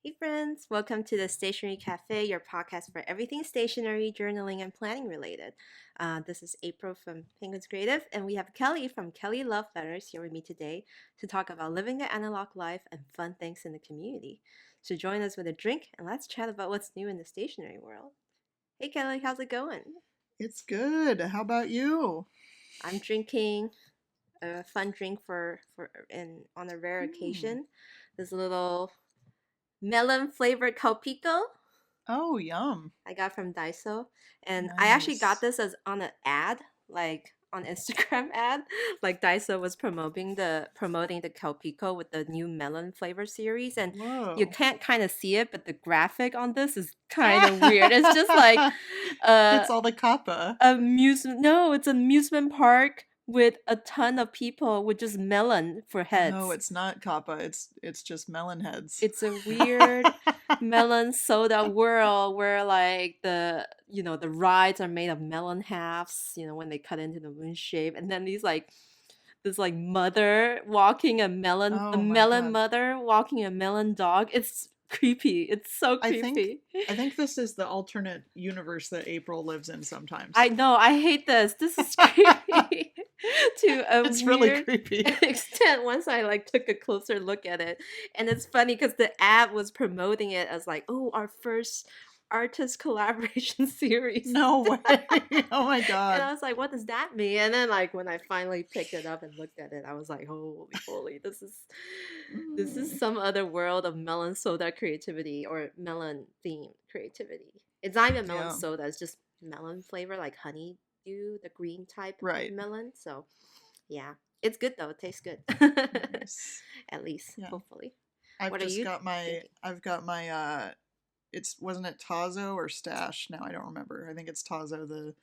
Hey friends, welcome to the Stationery Cafe, your podcast for everything stationery, journaling, and planning related. This is April from Penguins Creative, and we have Kelly from Kelly Love Letters here with me today to talk about living the analog life and fun things in the community. So join us with a drink and let's chat about what's new in the stationery world. Hey Kelly, how's it going? It's good. How about you? I'm drinking a fun drink for and on a rare Hmm. occasion. This little melon flavored Calpico Oh, yum. I got from Daiso. And I actually got Nice. this as on an ad, like on Instagram ad. Like Daiso was promoting the Calpico with the new melon flavor series. And you Whoa. can't kind of see it, but the graphic on this is kind of weird. It's just like uh It's all the kappa. amusement no, it's an amusement park with a ton of people with just melon for No, heads. it's not kappa. It's just melon heads. It's a weird melon soda world where like the rides are made of melon halves, when they cut into the moon shape, and then this like mother walking a Oh my melon god. mother walking a melon dog. It's creepy. It's so I think creepy. I think this is the alternate universe that April lives in I sometimes. know, I hate this. This is creepy to a It's really weird creepy. extent once I like took a closer look at it. And it's funny because the ad was promoting it as like, oh, our first artist collaboration series. No way. Oh my And god. I was like, what does that mean? And then like when I finally picked it up and looked at it, I was like, holy holy, this is Mm. some other world of melon soda creativity or melon themed creativity. It's not even melon Yeah. soda, it's just melon flavor like honeydew, the green type of Right. melon. So yeah. It's good though, it tastes good. Nice. At least, Yeah. hopefully. What are you drinking? I've got my it's wasn't it Tazo or Stash? Now I don't remember. I think it's Tazo,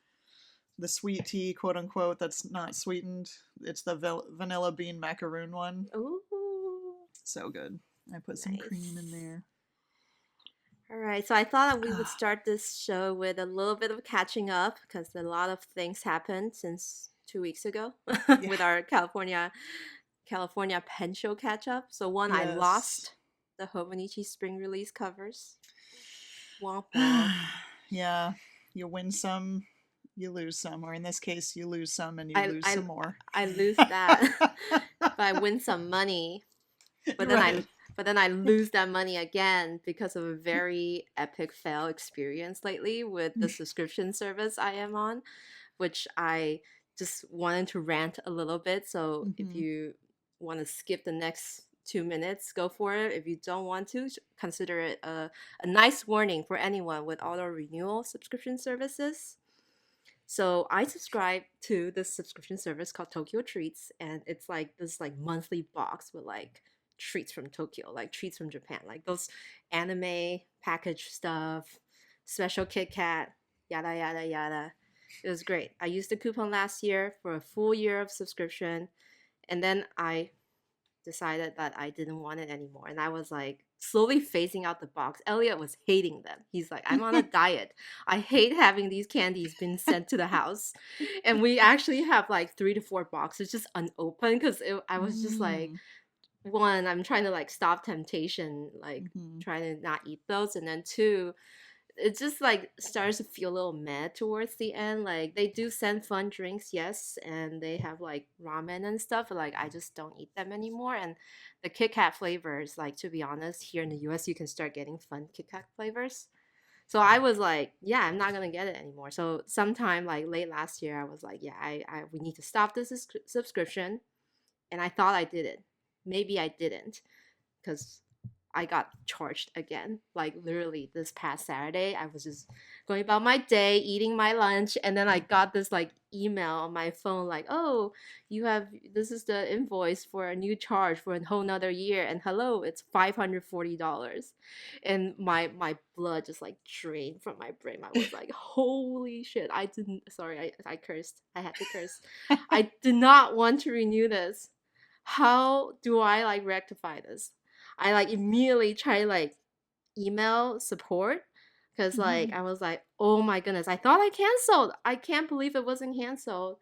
the sweet tea, quote unquote, that's not sweetened. It's the vanilla bean macaroon one. Ooh, So good. I put some cream in nice. there. All right, so I thought that we would Ah, start this show with a little bit of catching up because a lot of things happened since 2 weeks ago yeah. with our California pen show catch up. So one, I Yes. lost the Hobonichi spring release covers. Womp womp. Yeah. You win some, you lose some, or in this case, you lose some and you I lose I some more. I lose that, but I win some money. But then I Right. but then I lose that money again because of a very epic fail experience lately with the subscription service I am on, which I just wanted to rant a little bit. So if Hmm. you want to skip the next 2 minutes, go for it. If you don't want to, consider it a nice warning for anyone with auto renewal subscription services. So I subscribe to this subscription service called Tokyo Treats, and it's like this like monthly box with like treats from Tokyo, like treats from Japan, like those anime package stuff, special Kit Kat, yada yada yada. It was great. I used the coupon last year for a full year of subscription, and then I decided that I didn't want it anymore. And I was like slowly phasing out the box. Elliot was hating them. He's like, I'm on a diet. I hate having these candies being sent to the house. And we actually have like 3 to 4 boxes just unopened because I was just like, Mm. one, I'm trying to like stop temptation, like Hmm. trying to not eat those. And then two, it just like starts to feel a little mad towards the end. Like they do send fun drinks, yes, and they have like ramen and stuff, but like I just don't eat them anymore. And the Kit Kat flavors, like to be honest, here in the US you can start getting fun Kit Kat flavors. So I was like, yeah, I'm not gonna get it anymore. So sometime like late last year, I was like, yeah, I we need to stop this subscription. And I thought I did it. Maybe I didn't because I got charged again. Like literally this past Saturday, I was just going about my day, eating my lunch, and then I got this like email on my phone like, "Oh, this is the invoice for a new charge for a whole nother year." And hello, it's $540. And my blood just like drained from my brain. I was like, "Holy shit, I didn't sorry, I cursed. I had to curse. I did not want to renew this. How do I like rectify this?" I like immediately try like email support because like Hmm. I was like, oh my goodness, I thought I canceled. I can't believe it wasn't canceled.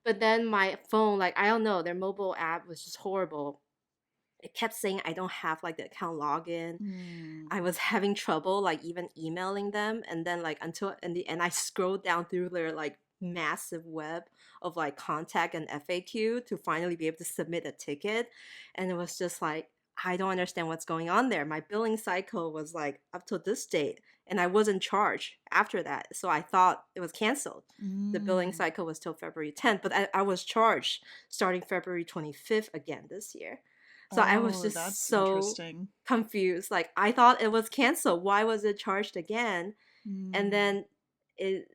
But then my phone, like I don't know, their mobile app was just horrible. It kept saying I don't have like the account login. Mm. I was having trouble like even emailing them, and then like until in the end I scrolled down through their like massive web of like contact and FAQ to finally be able to submit a ticket, and it was just like I don't understand what's going on there. My billing cycle was like up to this date and I wasn't charged after that. So I thought it was canceled. The billing Mm. cycle was till February 10th, but I was charged starting February 25th again this year. So I was Oh, just that's so interesting. confused. Like I thought it was canceled. Why was it charged again? And Mm. then it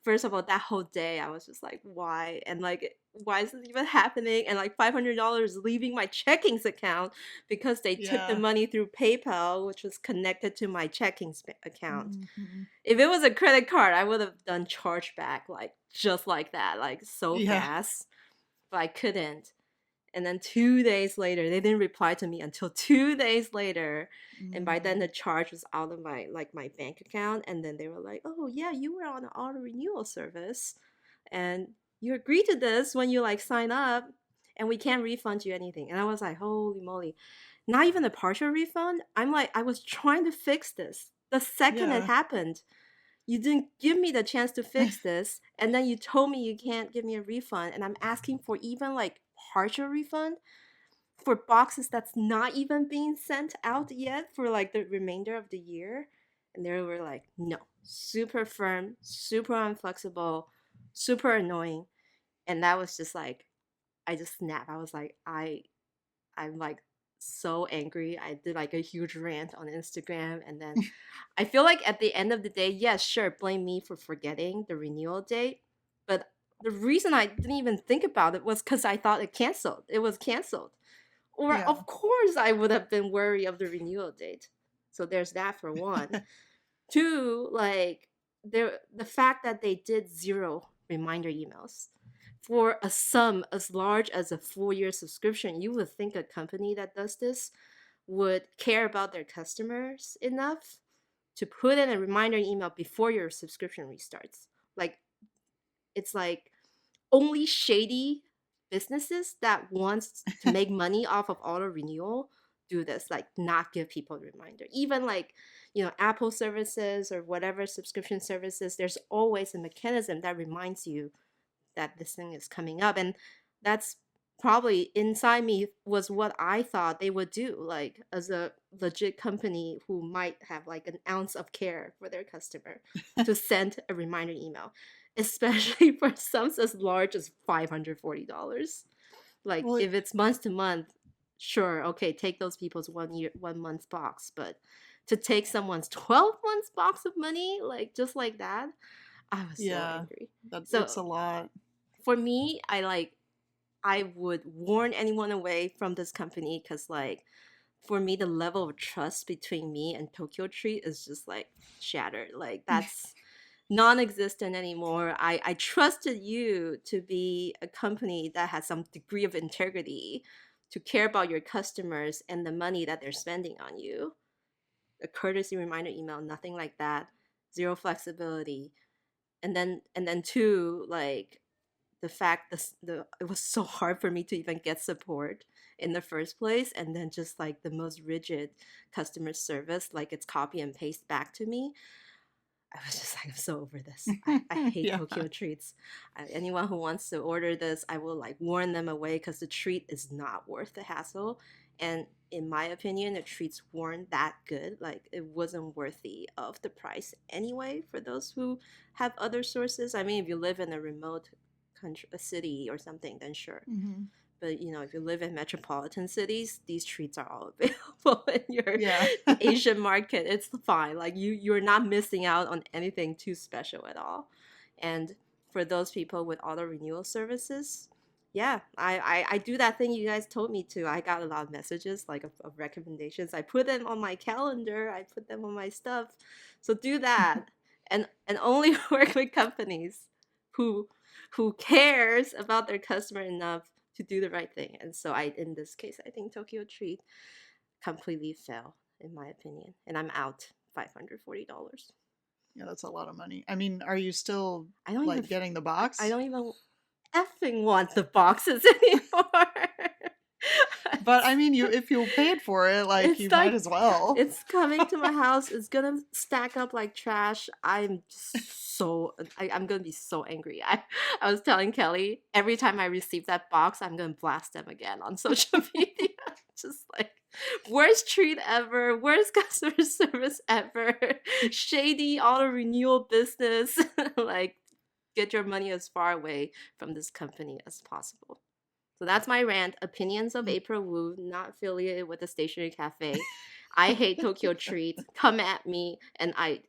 first of all, that whole day I was just like, why? And like why is this even happening? And like $500 leaving my checkings account because they took the Yeah. money through PayPal, which was connected to my account. Mhm. If it was a credit card, I would have done chargeback like just like that, like so Yeah. fast. But I couldn't. And then 2 days later, they didn't reply to me until 2 days later. And by then Mm. the charge was out of my bank account. And then they were like, oh yeah, you were on an auto renewal service. And you agreed to this when you like sign up and we can't refund you anything. And I was like, holy moly. Not even a partial refund. I'm like, I was trying to fix this. The second it Yeah. happened, you didn't give me the chance to fix this, and then you told me you can't give me a refund, and I'm asking for even like partial refund for boxes that's not even being sent out yet for like the remainder of the year. And they were like, no, super firm, super unflexible, super annoying. And that was just like, I just snapped. I was like, I'm like so angry. I did like a huge rant on Instagram, and then I feel like at the end of the day, yes, sure, blame me for forgetting the renewal date, but the reason I didn't even think about it was because I thought it canceled. It was canceled. Or Yeah. of course I would have been wary of the renewal date. So there's that for one. Two, like the fact that they did zero reminder emails for a sum as large as a 4 year subscription, you would think a company that does this would care about their customers enough to put in a reminder email before your subscription restarts. Like it's like only shady businesses that wants to make money off of auto renewal do this, like not give people a reminder. Even like, Apple services or whatever subscription services, there's always a mechanism that reminds you that this thing is coming up. And that's probably inside me was what I thought they would do, like as a legit company who might have like an ounce of care for their customer to send a reminder email, especially for sums as large as $540. Like Well, if it's month to month, sure, okay, take those people's 1 year, 1 month box, but to take someone's 12 months box of money, like just like that, I was so yeah. angry. That it's So a lot. for me, I would warn anyone away from this company because like for me the level of trust between me and Tokyo Treat is just like shattered. Like that's non-existent anymore. I trusted you to be a company that has some degree of integrity, to care about your customers and the money that they're spending on you. A courtesy reminder email, nothing like that. Zero flexibility. And then two, like the fact the it was so hard for me to even get support in the first place, and then just like the most rigid customer service, like it's copy and paste back to me. I was just like, I'm so over this. I hate Yeah. Tokyo treats. Anyone who wants to order this, I will like warn them away because the treat is not worth the hassle. And in my opinion, the treats weren't that good. Like it wasn't worthy of the price anyway for those who have other sources. I mean, if you live in a remote country, a city or something, then sure. Hmm. But if you live in metropolitan cities, these treats are all available in your Yeah. Asian market. It's fine. Like you're not missing out on anything too special at all. And for those people with auto renewal services, yeah, I do that thing you guys told me to. I got a lot of messages like of recommendations. I put them on my calendar. I put them on my stuff. So do that, and only work with companies who cares about their customer enough to do the right thing. And so in this case, I think Tokyo Treat completely fell, in my opinion. And I'm out $540. Yeah, that's a lot of money. I mean, are you still I don't even like getting the I box? don't even effing want the boxes anymore. But I mean, if you paid for it, like It's you might like as well. it's coming to my house. It's gonna stack up like trash. I'm just I'm gonna be so angry. I was telling Kelly every time I receive that box, I'm gonna blast them again on social media. Just like worst treat ever, worst customer service ever, shady auto renewal business. Like get your money as far away from this company as possible. So that's my rant. Opinions of April Wu, not affiliated with the Stationery Cafe. I hate Tokyo Treats. Come at me, and I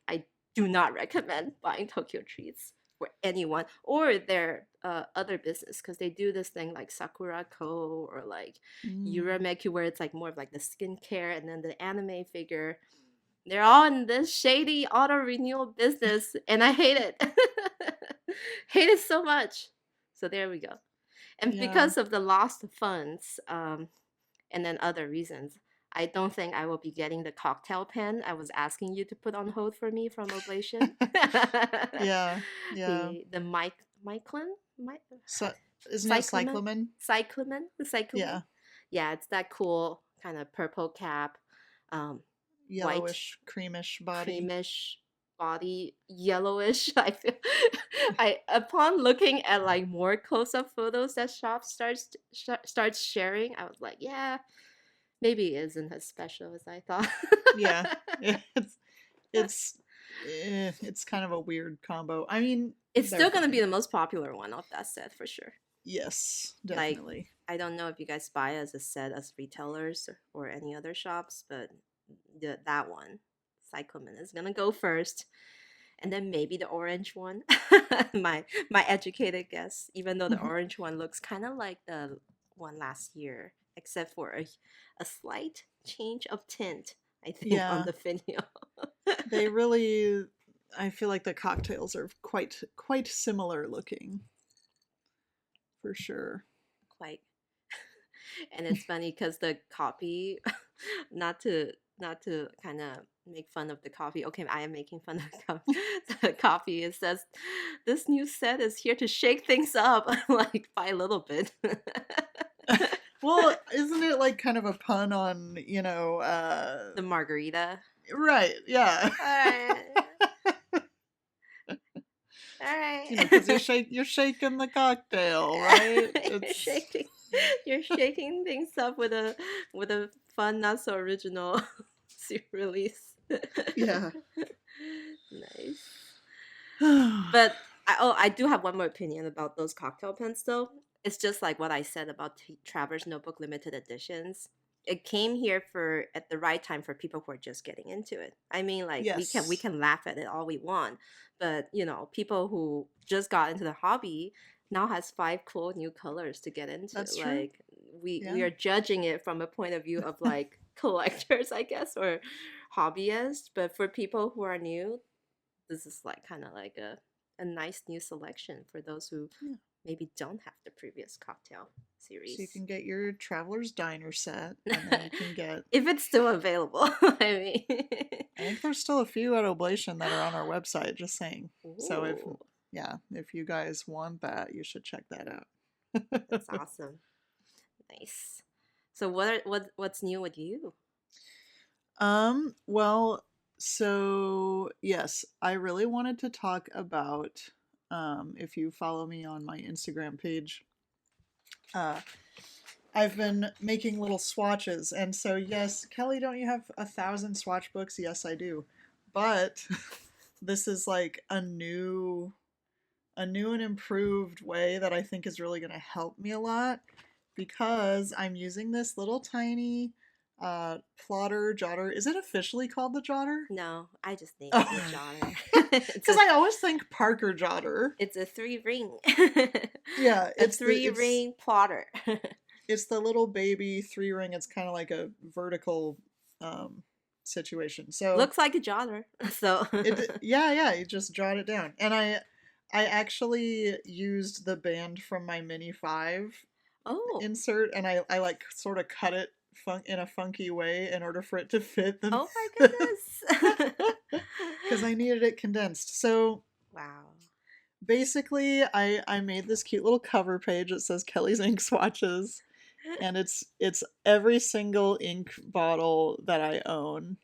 do not recommend buying Tokyo Treats for anyone or their other business because they do this thing like Sakura Co or like Mm. Urameku where it's like more of like the skincare and then the anime figure. They're all in this shady auto renewal business, and I hate it. Hate it so much. So there we go. And Yeah. because of the lost funds, and then other reasons, I don't think I will be getting the cocktail pen I was asking you to put on hold for me from Oblation. Yeah. Yeah. The Myclin? So isn't it Cyclamen? cyclamen? Cyclamen? Yeah. Yeah, it's that cool kind of purple cap, um, white Yellowish, creamish body. creamish body, yellowish. I feel I upon looking at like more close up photos that shop starts sharing, I was like, yeah, maybe it isn't as special as I thought. Yeah. It's it's kind of a weird combo. I mean, It's they're still gonna be fine. the most popular one of that set for sure. Yes, Like, definitely. I don't know if you guys buy as a set as retailers or any other shops, but that one, Cyclamen, is gonna go first, and then maybe the orange one. My educated guess, even though the orange one looks kind of like the one last year, except for a slight change of tint. I think on Yeah. the video. They really I feel like the cocktails are quite similar looking for sure. Quite. And it's funny because the copy, not to kind of make fun of the coffee. Okay, I am making fun of the coffee. It says this new set is here to shake things up, like by a little bit. Well, isn't it like kind of a pun on, The margarita. right, yeah. All right, all Because right. you're shaking the cocktail, right? you're It's shaking, you're shaking things up with a fun, not so original release. yeah. Nice. But I do have one more opinion about those cocktail pens though. It's just like what I said about Traveler's Notebook limited editions. It came here for at the right time for people who are just getting into it. I mean, like we Yes. can laugh at it all we want, but people who just got into the hobby now has five cool new colors to get into. That's true. Like we Yeah. are judging it from a point of view of like collectors, I guess, or hobbyists. But for people who are new, this is like kind of like a nice new selection for those who Yeah. maybe don't have the previous cocktail So you series. can get your Traveler's Diner set, and then you can get. If it's still available, I mean. I think there's still a few at Oblation that are on our website. Just saying. So Ooh, if you guys want that, you should check that out. that's awesome. Nice. So what's new with you? Well, so yes, I really wanted to talk about if you follow me on my Instagram page, uh I've been making little swatches, and so yes, Kelly, don't you have 1,000 swatch books? Yes, I do. But this is like a new and improved way that I think is really going to help me a lot because I'm using this little tiny plotter jotter. Is it officially called the jotter? No, I just named it Oh. a jotter. it's Because a I always think Parker jotter. it's a three ring. Yeah, A it's the three it's ring plotter. it's the little baby 3 ring. It's kind of like a vertical situation. So Looks like a jotter. So yeah, you just jot it down. And I actually used the band from my Mini 5 oh. insert, and I like sort of cut it in a funky way in order for it to fit them Oh my goodness. because I needed it condensed. So Wow. basically, I made this cute little cover page that says Kelly's ink swatches, and it's every single ink bottle that I own,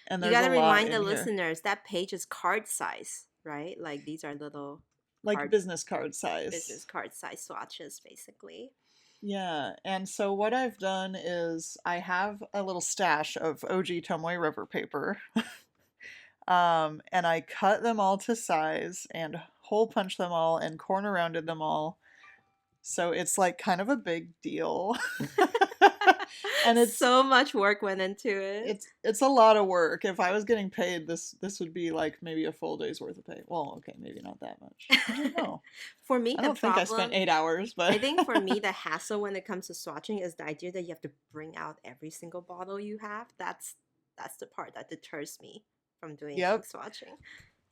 and You there's got a to lot remind the in here, listeners that page is card size, right? Like these are little like card business card size. business card size swatches, basically. Yeah, and so what I've done is I have a little stash of OG Tomoe River paper, and I cut them all to size and hole punch them all and corner rounded them all. So it's like kind of a big deal. And So much work went into it. it's a lot of work. If I was getting paid, this would be like maybe a full day's worth of pay. Well, okay, maybe not that much. I don't know. For me, I the don't think I spent problem, 8 hours, I but think for me, the hassle when it comes to swatching is the idea that you have to bring out every single bottle you have. That's the part that deters me from doing ink yep. swatching.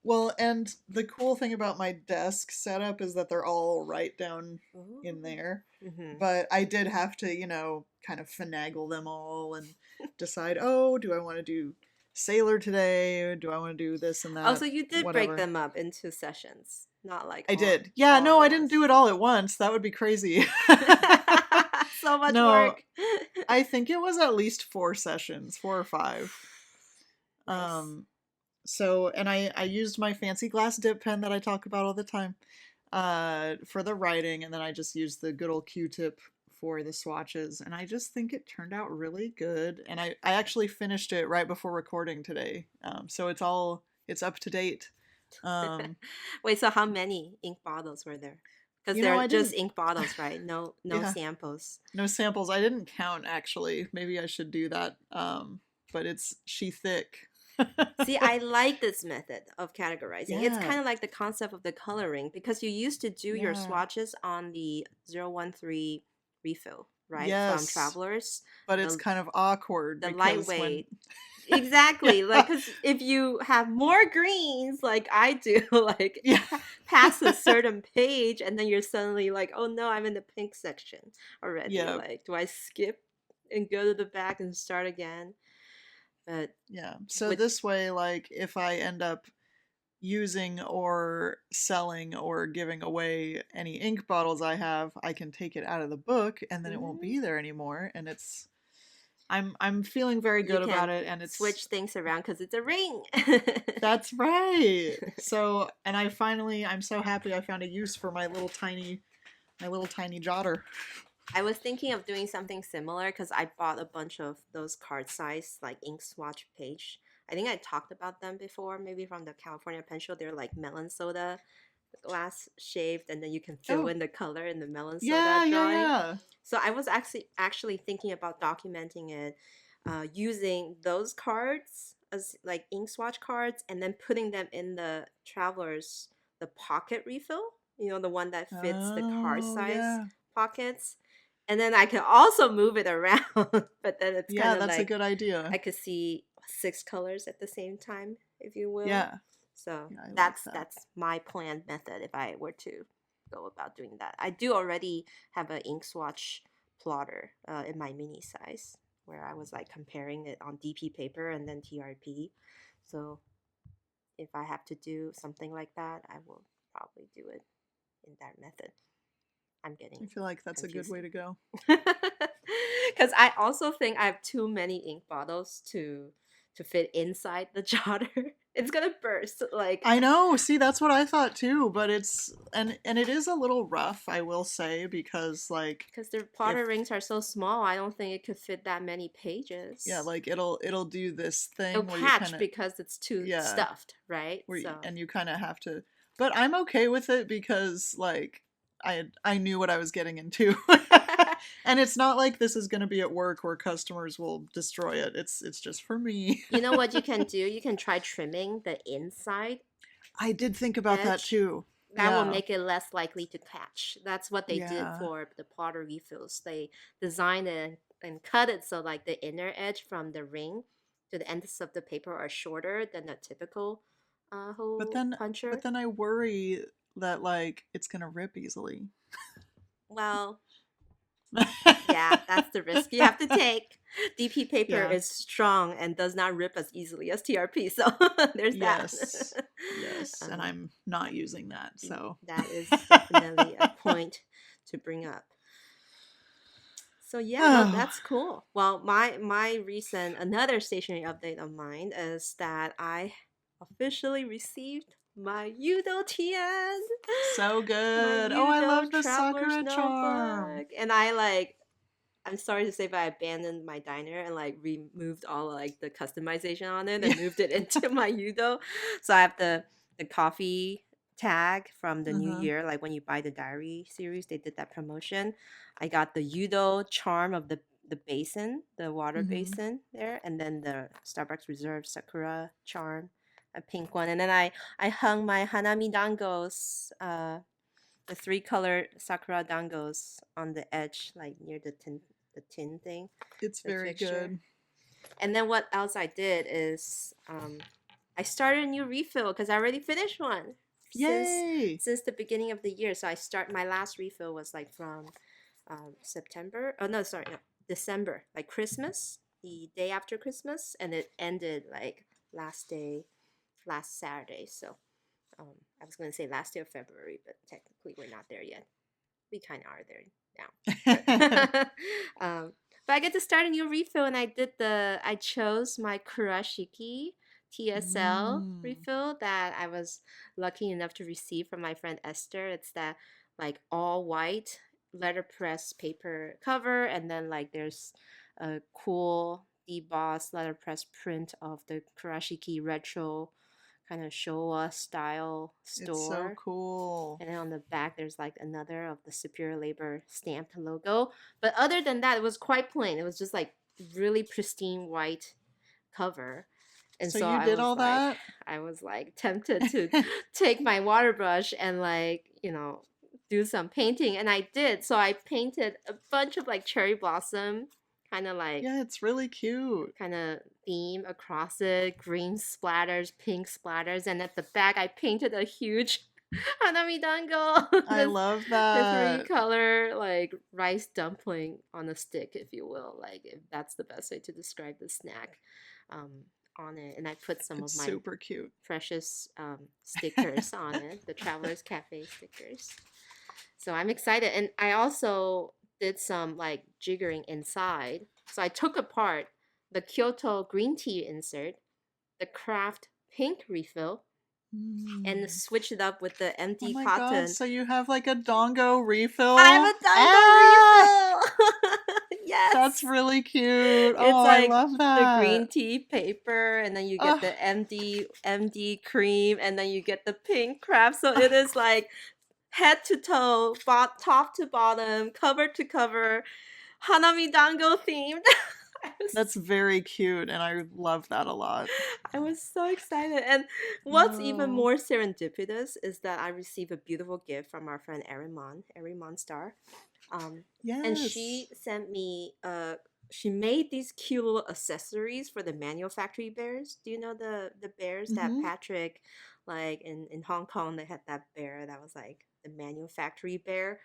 Well, and the cool thing about my desk setup is that they're all right down in Ooh. there. Mm-hmm. But I did have to, kind of finagle them all and decide, oh, do I want to do Sailor today? Or do I want to do this and that? Also, you did break Whatever. them up into sessions, not like I did. Yeah, all no, at I didn't once. do it all at once. That would be crazy. So much No, work. I think it was at least 4 sessions, 4 or 5. Nice. Um, so, and I used my fancy glass dip pen that I talk about all the time for the writing, and then I just used the good old Q-tip for the swatches, and I just think it turned out really good. And I actually finished it right before recording today, so it's up to date. Um, Wait, so how many ink bottles were there? Because I they're just didn't. ink bottles, right? No Yeah, samples. no samples. I didn't count actually. Maybe I should do that. But it's she thick. See, I like this method of categorizing. It's Yeah, kind of like the concept of the coloring because you used to do your yeah, swatches on the 013 refill, right? From yes. Travelers, But it's the kind of awkward the because when lightweight. Exactly. yeah, Like, because if you have more greens, like I do, like yeah, past a certain page, and then you're suddenly like, oh no, I'm in the pink section already. yeah, Like, do I skip and go to the back and start again? But yeah. So with this way, like, if I end up using or selling or giving away any ink bottles I have, I can take it out of the book and then it won't mm, be there anymore. And I'm feeling very you good about can it, and it's switch things around because it's a ring. that's right. So, and I'm so happy I found a use for my little tiny jotter. I was thinking of doing something similar because I bought a bunch of those card size like ink swatch page. I think I talked about them before, maybe from the California Pen Show. They're like melon soda glass shaped, and then you can fill Oh, in the color in the melon soda yeah, yeah, drawing. yeah. So I was actually thinking about documenting it using those cards as like ink swatch cards, and then putting them in the travelers the pocket refill. You know, the one that fits the card Oh, size yeah. pockets, and then I can also move it around. But then it's kind Yeah, of that's a like good idea. I could see 6 colors at the same time, if you will. Yeah. So Yeah, I like that. that's my planned method if I were to go about doing that. I do already have an ink swatch plotter in my mini size where I was like comparing it on DP paper and then TRP. So if I have to do something like that, I will probably do it in that method. I'm I getting feel like that's a good confused way to go. because I also think I have too many ink bottles to fit inside the jotter. It's gonna burst. Like I know. See, that's what I thought too, but it's and it is a little rough, I will say, because like because the if plotter rings are so small, I don't think it could fit that many yeah, pages. like it'll do this It'll thing where you kind catch of because it's too yeah, stuffed, right? So and you kind of have to, but I'm okay with it because like I knew what I was getting into. And it's not like this is going to be at work where customers will destroy it. It's just for me. you know what you can do? You can try trimming the inside I did think about that edge. too. That will Yeah. make it less likely to catch. That's what they did Yeah. for the plotter refills. They designed it and cut it so like the inner edge from the ring to the ends of the paper are shorter than a typical But hole then but puncher. then I worry that like it's going to rip easily. Well, yeah, that's the risk you have to take. DP paper Yeah. is strong and does not rip as easily as TRP, so there's that. Yes. Yes, and um, I'm not using that. So that is definitely a point to bring up. So yeah, Oh, that's cool. Well, my recent another stationery update of mine is that I officially received my Yudo TN, so my good. Oh, I Yudo love the traveler's Sakura charm. notebook, and I like. I'm sorry to say, but I abandoned my diner and like removed all like the customization on it Yeah. and moved it into my Yudo. So I have the coffee tag from the new Uh-huh. year. Like when you buy the diary series, they did that promotion. I got the Yudo charm of the basin, the water Hmm. basin there, and then the Starbucks Reserve Sakura charm, a pink one, and then I hung my Hanami dangos, the three color sakura dangos on the edge, like near the tin thing, It's the very fixture. good. And then what else I did is I started a new refill because I already finished one Yay! since the beginning of the year. So I start my last refill was like from September. Oh no, sorry, no, December, like Christmas, the day after Christmas, and it ended like last day, last Saturday. So I was going to say last day of February, but technically we're not there yet. We kind of are there now. But, but I get to start a new refill, and I chose my Kurashiki TSL Mm. refill that I was lucky enough to receive from my friend Esther. It's that like all white letterpress paper cover, and then like there's a cool debossed letterpress print of the Kurashiki retro kind of Showa style It's so store. cool. And then on the back, there's like another of the Superior Labor stamped logo. But other than that, it was quite plain. It was just like really pristine white cover. And So so you did all that? I was like tempted to take my water brush and like, do some painting. And I did. So I painted a bunch of like cherry blossom, kind of like Yeah, it's really cute. kind of theme across it, green splatters, pink splatters, and at the back I painted a huge hanami dango, I love the three that. color like rice dumpling on a stick, if you will, like if that's the best way to describe the snack, um, on it, and I put some It's of my super cute. precious stickers on it, the Travelers Cafe stickers. So I'm excited. And I also did some like jiggering inside. So I took apart the Kyoto green tea insert, the craft pink refill, and Mm. switched it up with the Oh empty my god, cotton. so you have like a dongo I have refill? a Ah! dango refill! That's Yes! really cute. It's Oh, I like love the green that. tea paper, and then you get Ugh, the MD cream, and then you get the pink craft. So it ugh. is like head to toe, top to bottom, cover to cover, Hanami Dango themed. I That's was very cute, and I love that a lot. I was so excited. And what's even Oh, more serendipitous is that I received a beautiful gift from our friend Erin Monstar. Um, and yes. she sent me she made these cute little accessories for the manual factory bears. Do you know the bears that Mm-hmm. Patrick, like in Hong Kong, they had that bear that was like the manual factory bear.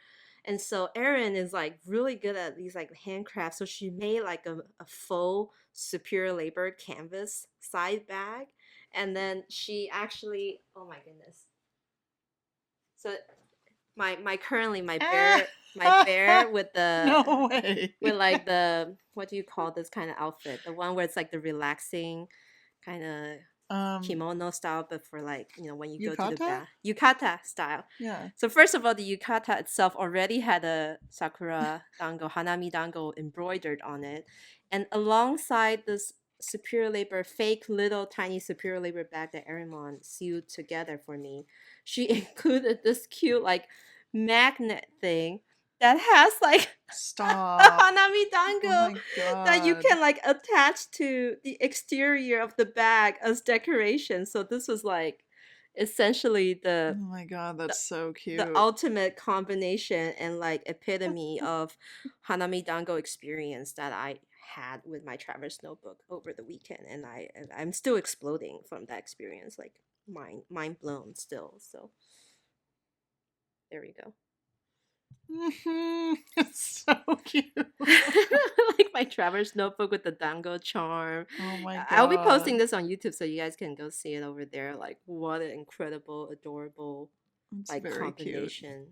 And so Erin is like really good at these like handcrafts. So she made like a faux Superior Labor canvas side bag. And then she actually, oh my goodness. So my currently Ah! my bear with the No way. with like the what do you call this kind of outfit? The one where it's like the relaxing kind of Um, kimono style, but for like when you go to the Yukata? bath, yukata style. Yeah. So first of all, the yukata itself already had a sakura dango, hanami dango embroidered on it, and alongside this Superior Labor fake little tiny Superior Labor bag that Erimon sewed together for me, she included this cute like magnet thing that has like a Stop. hanami Oh dango my that you god. can like attach to the exterior of the bag as decoration. So this was like essentially Oh my god, the, that's so the cute. ultimate combination and like epitome of hanami dango experience that I had with my Traverse notebook over the weekend, and I'm still exploding from that experience, like mind blown still. So there we go. Hmm. It's so cute. Like my Traverse notebook with the dango charm. Oh my I'll be posting god. this on YouTube so you guys can go see it over there. Like what an incredible, adorable It's like very cute. combination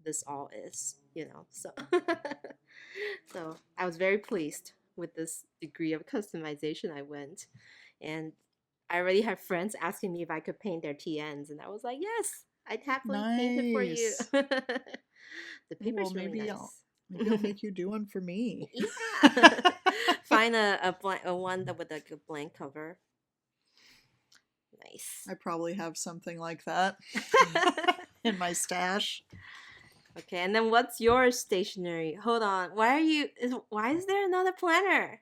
this all is, so so I was very pleased with this degree of customization I went. And I already have friends asking me if I could paint their TNs, and I was like, yes, I'd happily paint it for you. Nice. The Well, paper's really nice. maybe I'll make you do one for me. Yeah. Find a one that with like a blank cover. Nice. I probably have something like that in my stash. Okay, and then what's your stationery? Hold on. Why is there another planner?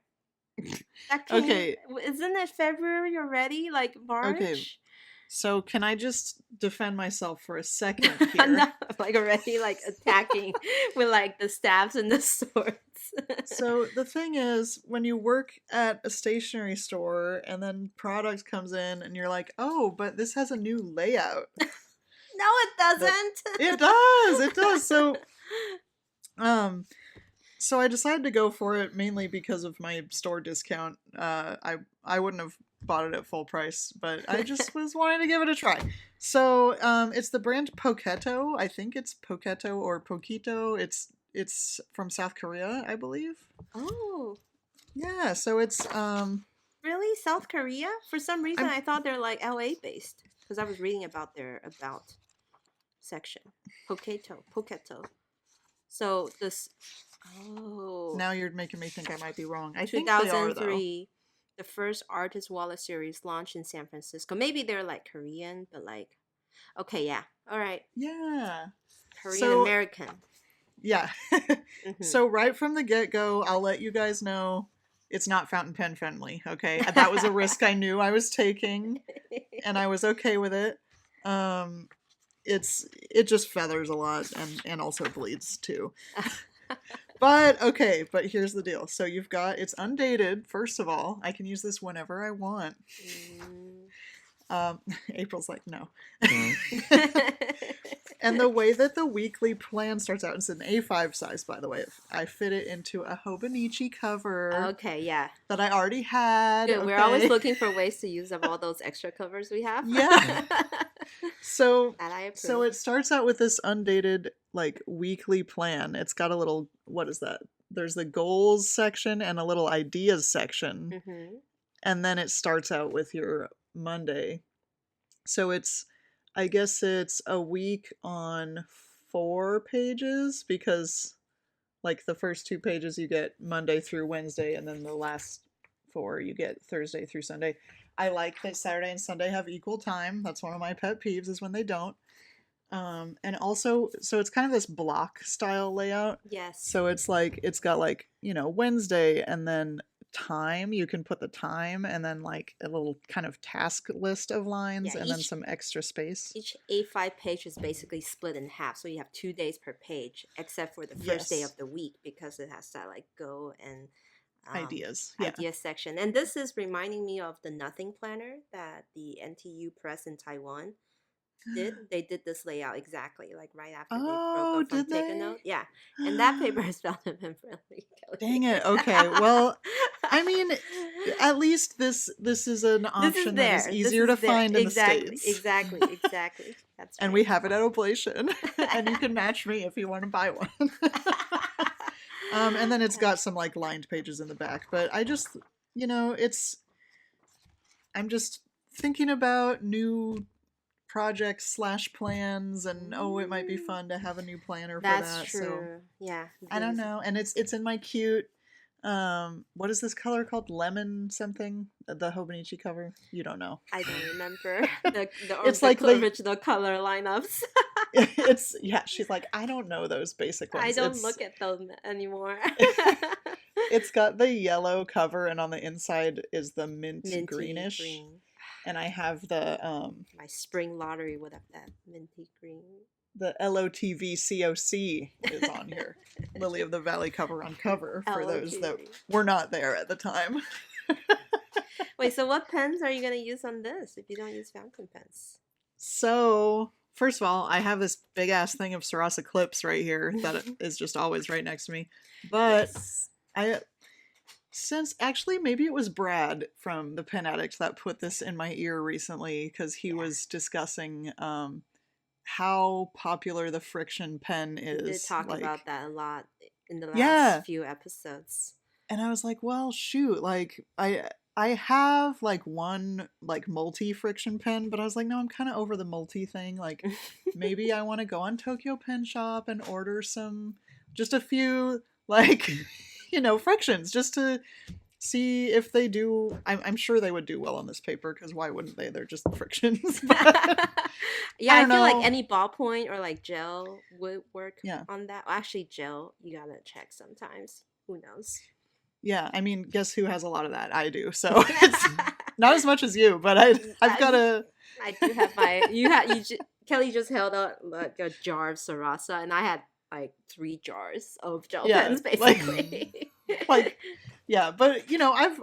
That came, Okay. isn't it February already? Like Okay. March? So can I just defend myself for a second here? No, like already like attacking with like the stabs and the swords. So the thing is, when you work at a stationery store and then product comes in and you're like, oh, but this has a new layout. No, it doesn't. It does. It does. So I decided to go for it mainly because of my store discount. I wouldn't have bought it at full price, but I just was wanting to give it a try. So it's the brand Poketo. I think it's Poketo or Pokito. It's from South Korea, I believe. Oh, Yeah. So it's really? South Korea? For some reason, I thought they're like LA based because I was reading about their about section. Poketo. So this. Oh. Now you're making me think I might be wrong. I think they are, though. 2003, the first Artist Wallet series launched in San Francisco. Maybe they're like Korean, but like, okay, yeah, all right, Yeah. Korean American. Yeah. So right from the get-go, I'll let you guys know it's not fountain pen friendly, okay? That was a risk I knew I was taking, and I was okay with it. It just feathers a lot and also bleeds too. But here's the deal. So it's undated, first of all. I can use this whenever I want. April's like, no. And the way that the weekly plan starts out, it's an A5 size, by the way. I fit it into a Hobonichi cover. Okay, yeah. That I already had. Good. Okay. We're always looking for ways to use up all those extra covers we have. Yeah. So it starts out with this undated, like, weekly plan. It's got a little, what is that? There's the goals section and a little ideas section. Mm-hmm. And then it starts out with your Monday. So I guess it's a week on 4 pages because, like, the first 2 pages you get Monday through Wednesday, and then the last 4 you get Thursday through Sunday. I like that Saturday and Sunday have equal time. That's one of my pet peeves is when they don't. And also, so it's kind of this block style layout. Yes. So it's like, it's got like, Wednesday and then time. You can put the time and then like a little kind of task list of lines and then some extra space. Each A5 page is basically split in half. So you have 2 days per page, except for the first day of the week because it has that like go and ideas section. And this is reminding me of the Nothing Planner that the NTU Press in Taiwan did. They did this layout exactly like right after they broke up from Take a Note. Yeah. And that paper is fountain pen friendly. Dang it. Okay. Well, I mean, at least this is an option that is easier to find in the States. Exactly. That's right. And we have it at Oblation. And you can match me if you want to buy one. And then it's got some like lined pages in the back. But I just, I'm just thinking about new projects / plans, and it might be fun to have a new planner for that. That's true. So, yeah. I don't know. And it's in my cute what is this color called? Lemon something? The Hobonichi cover? You don't know. I don't remember the original color lineups. She's like, I don't know those basic ones. I don't look at them anymore. It's got the yellow cover, and on the inside is the minty greenish. Green. And I have the my spring lottery would have that minty green. The LOTV COC is on here. Lily of the Valley cover on cover for those that were not there at the time. Wait, so what pens are you going to use on this if you don't use fountain pens? So, first of all, I have this big ass thing of Sarasa clips right here that is just always right next to me. But since actually maybe it was Brad from the Pen Addict that put this in my ear recently because he was discussing how popular the friction pen We did is. talk about Like, that a lot in the last yeah. few episodes. And I was like, well, shoot, like I have like one like multi friction pen, but I was like, no, I'm kind of over the multi thing. Like maybe I want to go on Tokyo Pen Shop and order some just a few like frictions just to see if they do. I'm sure they would do well on this paper because why wouldn't they? They're just frictions. But Yeah, I I don't feel like know. any ballpoint or like gel would work Yeah. on that. Well, actually, gel, you gotta check sometimes. Who knows? Yeah, I mean, guess who has a lot of that? I do. So it's not as much as you, but I've got I, a I do have my. Kelly just held out like a jar of Sarasa, and I had like 3 jars of gel yeah, pens, basically. like yeah, but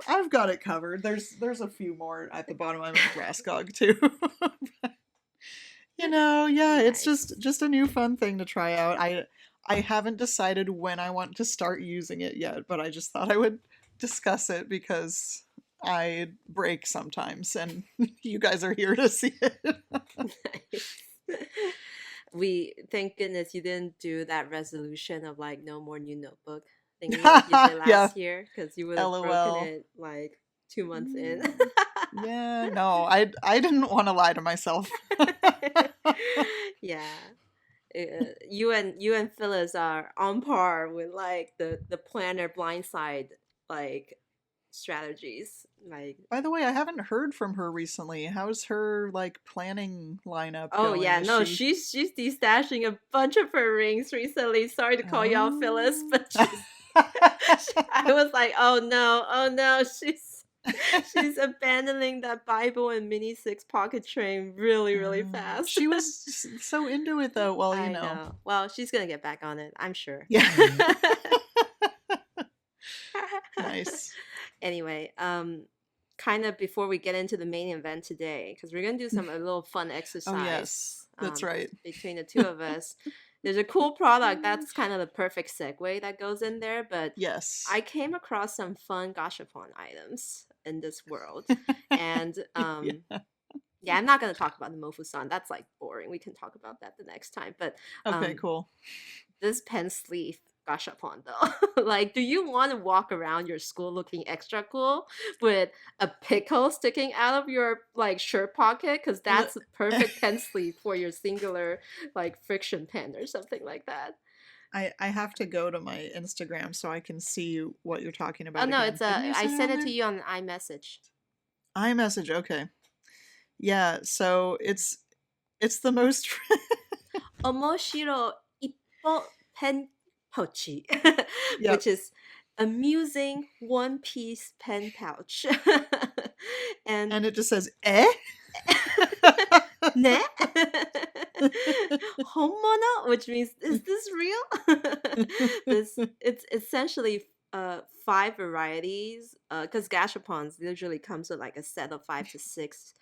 I've got it covered. There's a few more at the bottom. I'm in Raskog too. Yeah, it's Nice. just a new fun thing to try out. I haven't decided when I want to start using it yet, but I just thought I would discuss it because I break sometimes and you guys are here to see it. Nice. We thank goodness you didn't do that resolution of like no more new notebook thingy like you did Yeah, last year because you would have broken LOL. it like 2 months in. Mm, yeah, no, I didn't want to lie to myself. Yeah. You and Phyllis are on par with like the planner blindside like strategies. Like, By the way, I haven't heard from her recently. How's her like planning lineup oh going? yeah, Is no, she she's destashing a bunch of her rings recently. Sorry to call y'all Phyllis, Oh. but I was like, oh no, she's abandoning that Bible and mini six pocket train really, really fast. She was so into it though. Well, I know. Well, she's gonna get back on it, I'm sure. Yeah. Nice. Anyway, kind of before we get into the main event today, because we're gonna do a little fun Oh yes, exercise that's right. between the two of us. There's a cool product that's kind of the perfect segue that goes in there, but Yes. I came across some fun gashapon items in this world, and Yeah. yeah, I'm not gonna talk about the Mofusan. That's like boring. We can talk about that the next time. But Okay, um, cool. this pen sleeve gashapon though, like, do you want to walk around your school looking extra cool with a pickle sticking out of your like shirt pocket? Because Li- that's a perfect pen sleeve for your singular like friction pen or something like that. I have to go to my Instagram so I can see what you're talking Oh about no, again. it's Didn't a. you I say it sent on it to there? you on iMessage. iMessage. Okay. Yeah. So it's the most. Omoshiro ippo pen pouch, Yep. which is amusing one-piece pen pouch. And And it just says eh. ne homono, which means is this real? This it's essentially 5 varieties because gashapons usually comes with like a set of 5 to 6,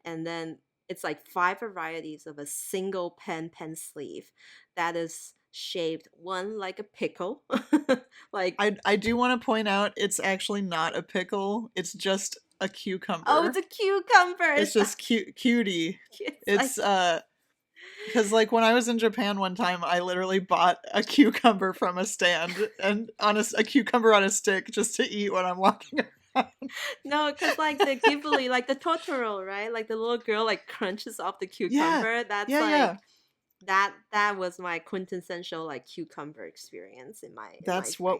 and then it's like 5 varieties of a single pen sleeve that is shaped one like a pickle, like, I do want to point out it's actually not a pickle. It's just a oh, it's cucumber. a cucumber. It's just cutie. It's like, It's because like when I was in Japan one time, I literally bought a cucumber from a stand and a cucumber on a stick just to eat when I'm walking around. no, because like the Ghibli, like the Totoro, right? Like the little girl like crunches off the Yeah, cucumber. That's yeah, yeah. like that was my quintessential like cucumber experience in my That's what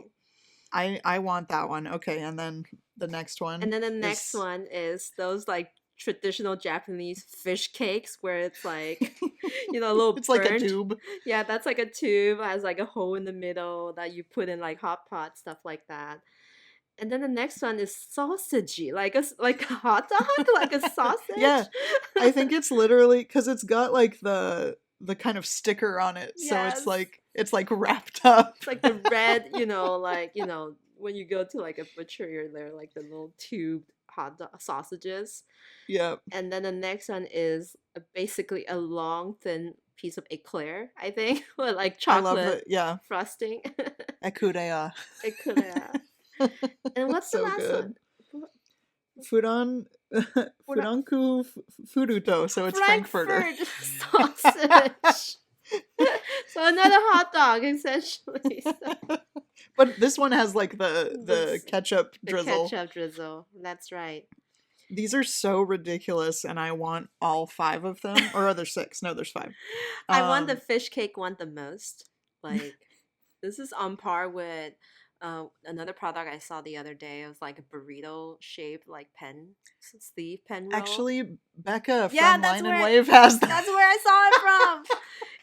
brain. I want that one. Okay, and then the next And one then the next is one is those like traditional Japanese fish cakes where it's like, a little it's like a burnt. tube. Yeah, that's like a tube, has like a hole in the middle that you put in like hot pot, stuff like that. And then the next one is sausagey, like like a hot dog, like a Yeah, sausage. I think it's literally because it's got like the kind of sticker on it, so Yes, it's like wrapped up. it's like the red, like when you go to like a butcher, they're like the little tubed hot dog sausages. Yep, And then the next one is basically a long, thin piece of eclair, I think, with like I love chocolate it. Yeah, frosting. ekurea. Eclair. And what's It's the so last one? good. Fudan Fudanku Furuto, so it's Frankfurter. Frankfurt sausage. So another hot dog, essentially. So But this one has like the This- ketchup the drizzle. ketchup drizzle. That's right. These are so ridiculous, and I want all 5 of them. Or are there 6? No, there's 5. I want the fish cake one the most. Like, this is on par with another product I saw the other day. It was like a burrito shaped like pen sleeve pen roll. Actually, Becca from Yeah, that's Line and where- Wave has that. That's where I saw it from.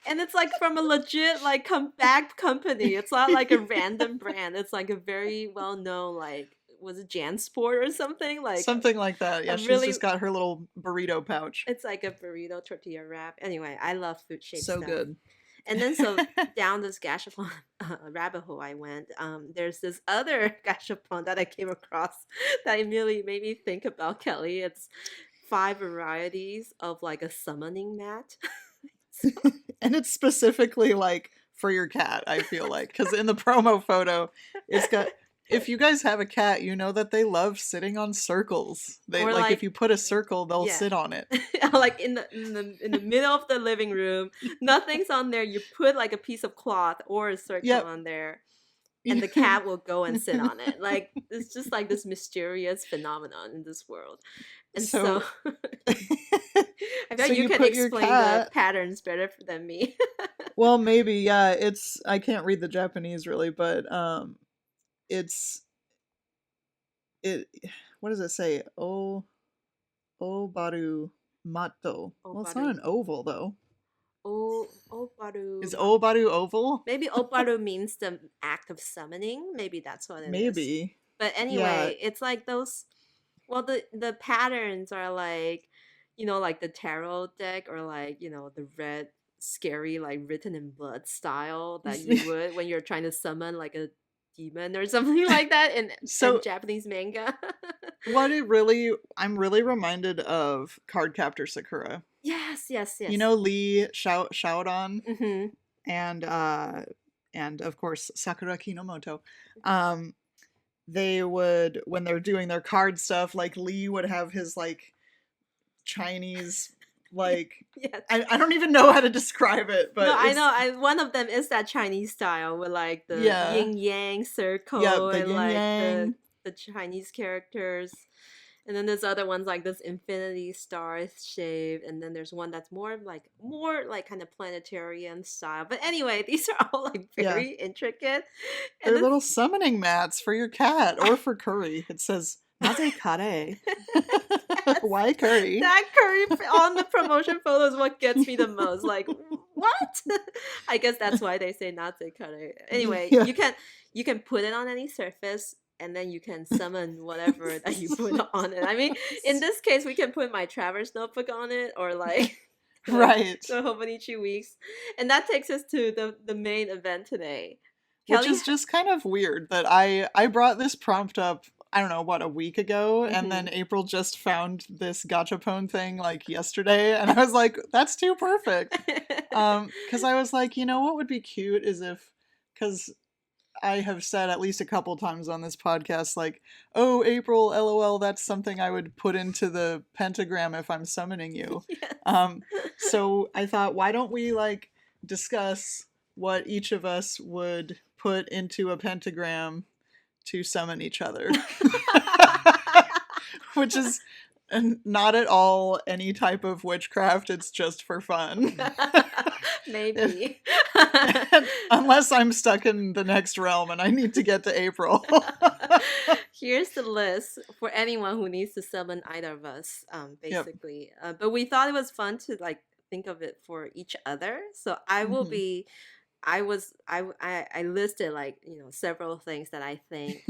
And it's like from a legit like backed company. It's not like a random brand. It's like a very well known like, was it Jansport or something? Like Something like that. Yeah, a she's really- just got her little burrito pouch. It's like a burrito tortilla wrap. Anyway, I love food shaped So stuff. good. And then so down this gashapon rabbit hole I went. There's this other gashapon that I came across that immediately made me think about Kelly. It's 5 varieties of like a summoning mat. And it's specifically like for your cat, I feel like, because in the promo photo, it's got. If you guys have a cat, you know that they love sitting on circles. They Or, like like- if you put a circle, they'll Yeah. sit on it. Like in the middle of the living room, nothing's on there. You put like a piece of cloth or a circle Yep. on there, and the cat will go and sit on it. Like it's just like this mysterious phenomenon in this world. And so, I bet So you you can put your explain the cat- patterns better than me. Well, maybe, yeah. I can't read the Japanese really, but it's what does it say? Obaru matto. Well, it's not an oval though. Obaru. Is obaru oval? Maybe Obaru means the act of summoning. Maybe that's what it is. Maybe. But anyway, it's like those. Well, the patterns are like, like the tarot deck, or like the red scary like written in blood style that you would when you're trying to summon like a demon or something like that in Japanese manga. I'm really reminded of Cardcaptor Sakura. Yes. You know Lee Shaodan Mm-hmm. and of course Sakura Kinomoto. They would, when they're doing their card stuff, like Lee would have his like Chinese like Yes. I don't even know how to describe it, but No, I know. One of them is that Chinese style with like the yin yang circle the and like yin-yang. the Chinese characters. And then there's other ones like this infinity star shape, and then there's one that's more like kind of planetarian style. But anyway, these are all like very intricate. And They're little summoning mats for your cat or for curry. It says Naze kare. Why curry? That curry on the promotion photo is what gets me the most. Like, what? I guess that's why they say natse kare. Anyway, Yeah. you can put it on any surface, and then you can summon whatever that you put on it. I mean, in this case, we can put my Traverse notebook on it, or like Right. the Hobonichi weeks, and that takes us to the main event today. Which Kelly- is just kind of weird that I brought this prompt up, I don't know, what, a week ago, and then April just found this gachapon thing like yesterday, and I was like, that's too perfect. Because I was like, what would be cute is if, because I have said at least a couple times on this podcast, like, oh, April, LOL, that's something I would put into the pentagram if I'm summoning you. Yes. So I thought, why don't we like discuss what each of us would put into a pentagram to summon each other? Which is not at all any type of witchcraft, it's just for fun. Maybe. Unless I'm stuck in the next realm and I need to get to April. Here's the list for anyone who needs to summon either of us, basically. But we thought it was fun to like think of it for each other. So I will be. I listed like several things that I think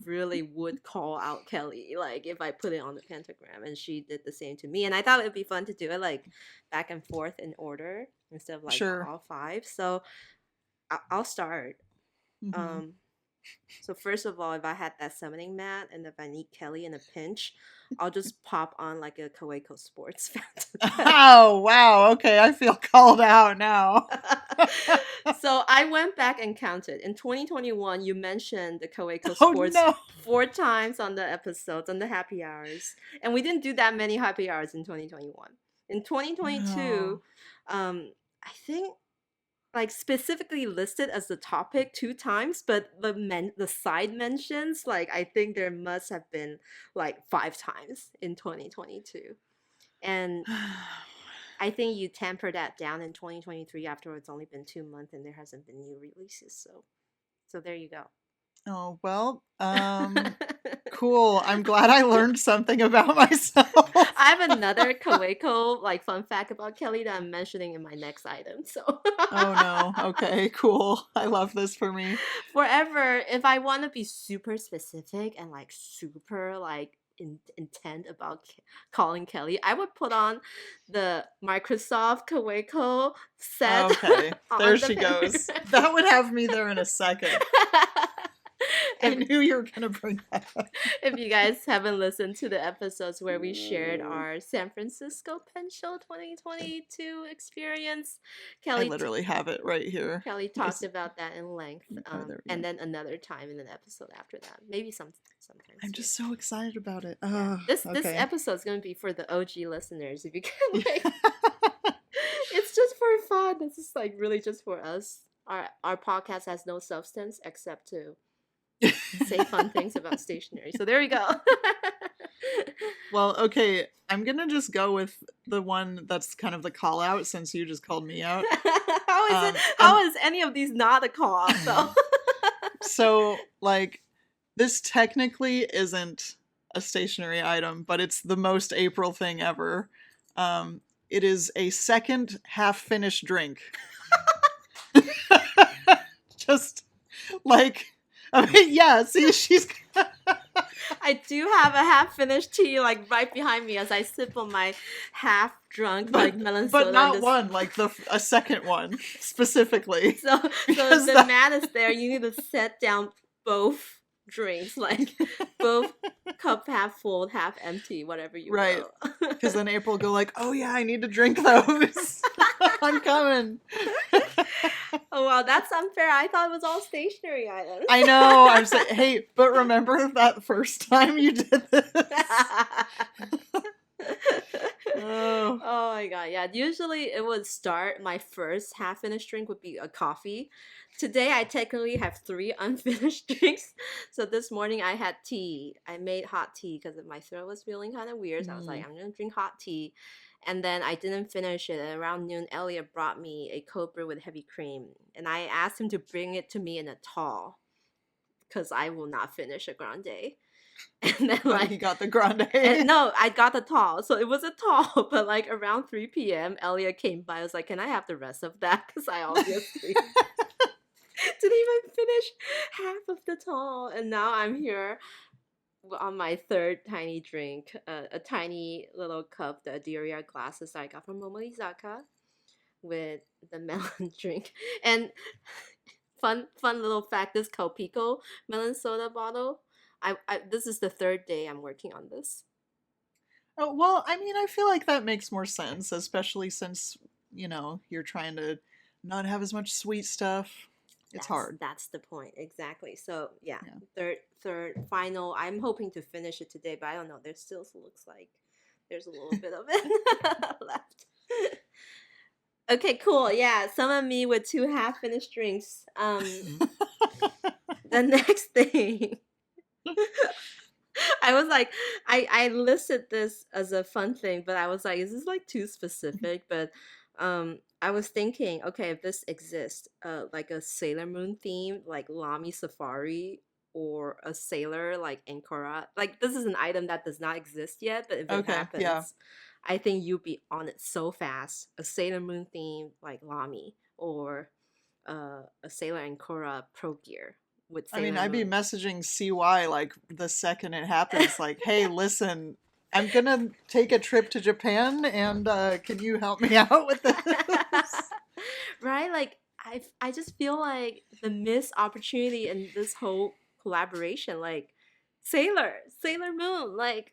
really would call out Kelly, like if I put it on the pentagram, and she did the same to me, and I thought it would be fun to do it like back and forth in order instead of like all 5. So I'll start. So first of all, if I had that summoning mat and if I need Kelly in a pinch, I'll just pop on like a Kaweco Sports fountain. Oh, wow. Okay, I feel called out now. So I went back and counted. In 2021, you mentioned the Kaweco Oh Sports no. 4 times on the episodes, on the happy hours. And we didn't do that many happy hours in 2021. In 2022, No. I think like specifically listed as the topic 2 times, but the side mentions, like I think there must have been like 5 times in 2022. And I think you temper that down in 2023 after it's only been 2 months and there hasn't been new releases. So there you go. Oh, well, cool. I'm glad I learned something about myself. I have another Kaweco like fun fact about Kelly that I'm mentioning in my next item. So Oh no. Okay, cool. I love this for me. forever, if I want to be super specific and like super like intent about calling Kelly, I would put on the Microsoft Kaweco set Okay, there on the she pen. goes. That would have me there in a second. I if, knew you were gonna bring that up. if you guys haven't listened to the episodes where we shared our San Francisco Pen Show 2022 experience, I Kelly literally have it right here. Kelly talked about that in length, Oh, there we and go. then another time in an episode after that. Maybe sometimes I'm too. just so excited about it. Yeah, Oh, this okay. episode is gonna be for the OG listeners. If you can, like, it's just for fun. This is like really just for us. Our podcast has no substance except to say fun things about stationery. So there we go. Well, okay, I'm gonna just go with the one that's kind of the call out since you just called me out. How is it? And How is any of these not a call out though? so, like, this technically isn't a stationary item, but it's the most April thing ever. It is a second half finished drink. Just like, I mean, yeah, see, she's. I do have a half finished tea like right behind me as I sip on my half drunk like melon soda. But not one, like a second one specifically. So if the man is there, you need to set down both drinks, like both cup half full, half empty, whatever you Right. will. Because then April go like, oh yeah, I need to drink those. I'm coming. Oh wow, that's unfair. I thought it was all stationary items. I know. I'm saying, hey, but remember that first time you did this? Oh. Oh my god, yeah. Usually it would start, my first half finished drink would be a coffee. Today I technically have 3 unfinished drinks. So this morning I had tea. I made hot tea because my throat was feeling kind of weird. So I was like, I'm gonna drink hot tea. And then I didn't finish it. And around noon, Elliot brought me a cold brew with heavy cream. And I asked him to bring it to me in a tall because I will not finish a grande. And then But like he got the grande. no, I got the tall. So it was a tall, but like around 3 p.m., Elliot came by. I was like, can I have the rest of that? Because I obviously didn't even finish half of the tall. And now I'm here on my third tiny drink, a tiny little cup, the Adiria glasses I got from Momolizaka with the melon drink. And fun little fact, this Calpico melon soda bottle, I this is the third day I'm working on this. Oh, well, I mean, I feel like that makes more sense, especially since, you're trying to not have as much sweet stuff. It's hard. That's the point. Exactly. So yeah, Yeah. third final. I'm hoping to finish it today, but I don't know. There still looks like there's a little bit of it left. Okay, cool. Yeah, summon me with 2 half finished drinks. The next thing. I was like, I listed this as a fun thing, but I was like, is this like too specific? But I was thinking, okay, if this exists, like a Sailor Moon theme, like Lamy Safari, or a sailor like Ankara, like this is an item that does not exist yet, but if it Okay, happens, yeah. I think you'd be on it so fast. A Sailor Moon theme like Lamy, or a Sailor Ankara Pro Gear with I Sailor mean, I'd be Moon. messaging CY like the second it happens, like, hey, listen, I'm gonna take a trip to Japan, and can you help me out with this? Right? Like I just feel like the missed opportunity in this whole collaboration, like Sailor Moon, like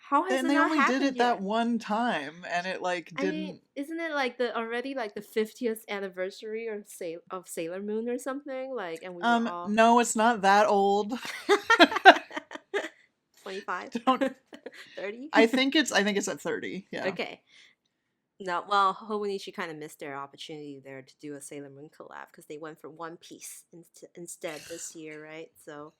How has And it they not only did happened it that yet? one time, and it like I mean, didn't. isn't it like the already like the 50th anniversary or of Sailor Moon or something? Like, and we were all No, it's not that old. 25, Don't. 30. I think it's at 30. Yeah. Okay. No, well, Hobonichi kind of missed their opportunity there to do a Sailor Moon collab because they went for One Piece instead this year, right? So,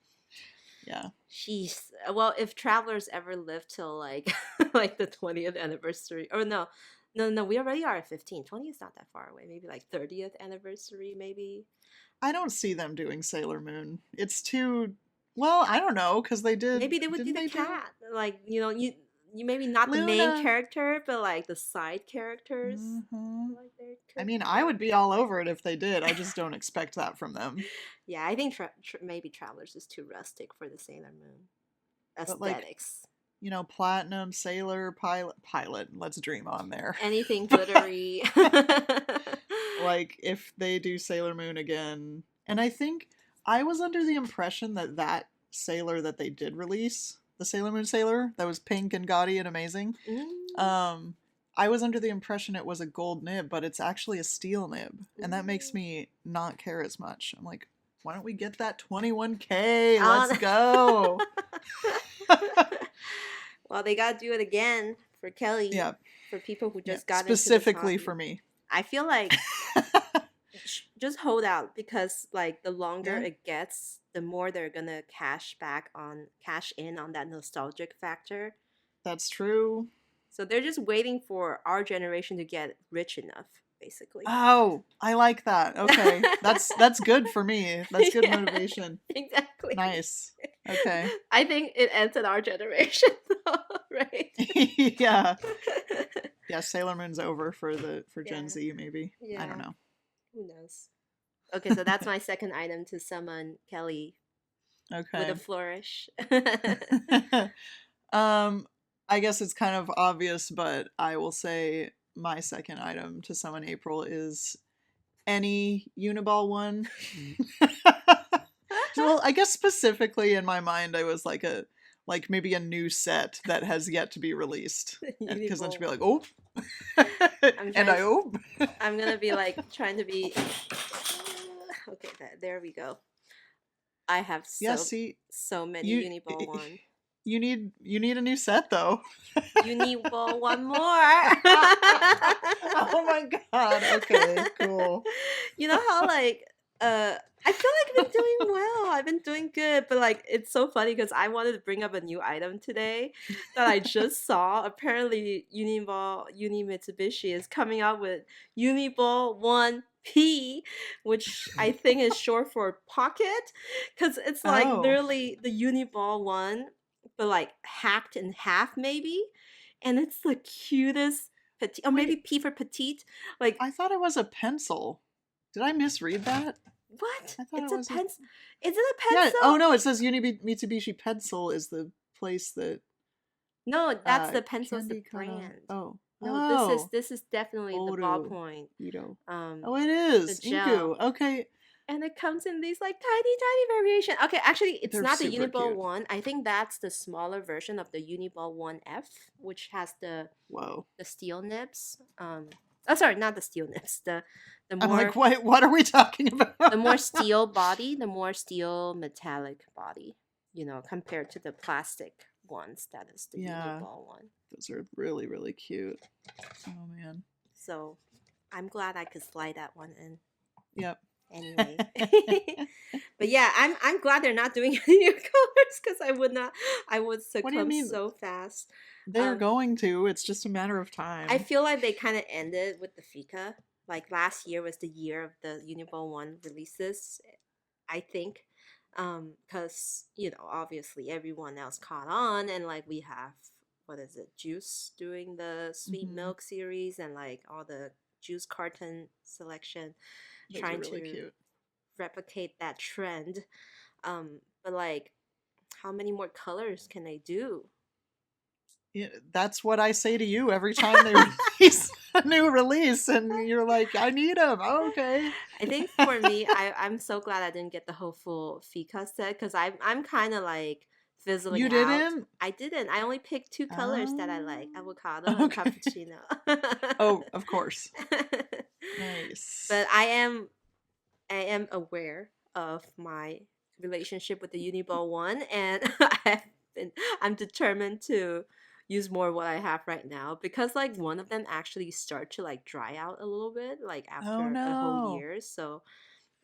Yeah. she's well, if Travelers ever live till like like the 20th anniversary, or no, we already are at 15. 20 is not that far away. Maybe like 30th anniversary, maybe. I don't see them doing Sailor Moon. It's too. Well, I don't know because they did. Maybe they would do Didn't the they do cat, like you maybe not the main Luna? character, but like the side characters. Hmm. Like there I could mean, be I would be all over it if they did. I just don't expect that from them. Yeah, I think maybe Travelers is too rustic for the Sailor Moon But like, aesthetics. Platinum, Sailor, Pilot. Let's dream on there. Anything glittery. Like, if they do Sailor Moon again, and I think I was under the impression that that Sailor that they did release, the Sailor Moon Sailor that was pink and gaudy and amazing, Mm, um, I was under the impression it was a gold nib, but it's actually a steel nib, and that makes ooh. me not care as much. I'm like, why don't we get that 21K? On. Let's go. Well, they gotta do it again for Kelly. Yeah, For people who yeah. just got into this Specifically hobby. for me. I feel like just hold out because like the longer Yeah, it gets, the more they're gonna cash in on that nostalgic factor. that's true. So they're just waiting for our generation to get rich enough, basically. Oh, I like that. Okay. That's good for me. That's good Yeah, motivation. exactly. Nice. Okay. I think it ends at our generation, though, right? Yeah. Yeah, Sailor Moon's over for Gen Yeah, Z maybe. I don't yeah. know. Who knows? Okay, so that's my second item to summon Kelly with a Okay. flourish. um I guess it's kind of obvious, but I will say my second item to summon April is any Uniball one. Well, I guess specifically in my mind I was like maybe a new set that has yet to be released. Because then she'd Uniball be like, one. "Oh." I'm And I trying. oh. I'm gonna be like trying to be. Okay, there we go. I have Yeah, see, so many you Uniball one. you need a new set though. Uniball one more. Oh my god. Okay, cool. You know how like I feel like I've been doing well. I've been doing good, but like it's so funny because I wanted to bring up a new item today that I just saw. Apparently, Uni Mitsubishi is coming out with Uniball One P, which I think is short for pocket, because it's like Oh. literally the Uniball One, but like hacked in half maybe, and it's the cutest petite, or maybe Wait, P for petite. Like I thought it was a pencil. Did I misread that? what? I thought It's it a was a pencil. Is it a Yeah, oh pencil? no, it says Mitsubishi Pencil is the place that No, that's the pencil's the Candy Kana. brand. Oh. No, Oh. this is definitely the Oru. ballpoint. Ito. Um, Oh, it the is. gel. Inku. Okay. And it comes in these like tiny variation. Okay, actually it's They're not the super Uniball cute. one. I think that's the smaller version of the Uniball One F, which has Whoa. the steel nibs. Oh sorry, not the steel nibs. The I'm like, more what are we talking the more about? steel body, the more steel metallic body, compared to the plastic ones that is the Yeah, Uniball one. those are really, really cute. Oh man. So I'm glad I could slide that one in. Yep. Anyway. But yeah, I'm glad they're not doing any new colors because I would What do you succumb mean? so fast. They're going to. It's just a matter of I time. feel like they kind of ended with the Fika. Like last year was the year of the Uniball One releases, I think. Because, obviously everyone else caught on and like we have what is it, Juice doing the sweet Hmm. milk series and like all the juice carton selection Those are trying really to cute. replicate that trend. But like, how many more colors can they do? Yeah, that's what I say to you every time they release a new release, and you're like, I need them. Oh, okay. I think for me, I'm so glad I didn't get the whole full Fika set because I'm kind of like fizzling You out. didn't? I didn't. I only picked two colors that I like, Oh, avocado and okay. cappuccino. Oh, of course. Nice. But I am aware of my relationship with the Uniball One, and I'm determined to use more of what I have right now because like one of them actually start to like dry out a little bit like Oh after a whole no. year. So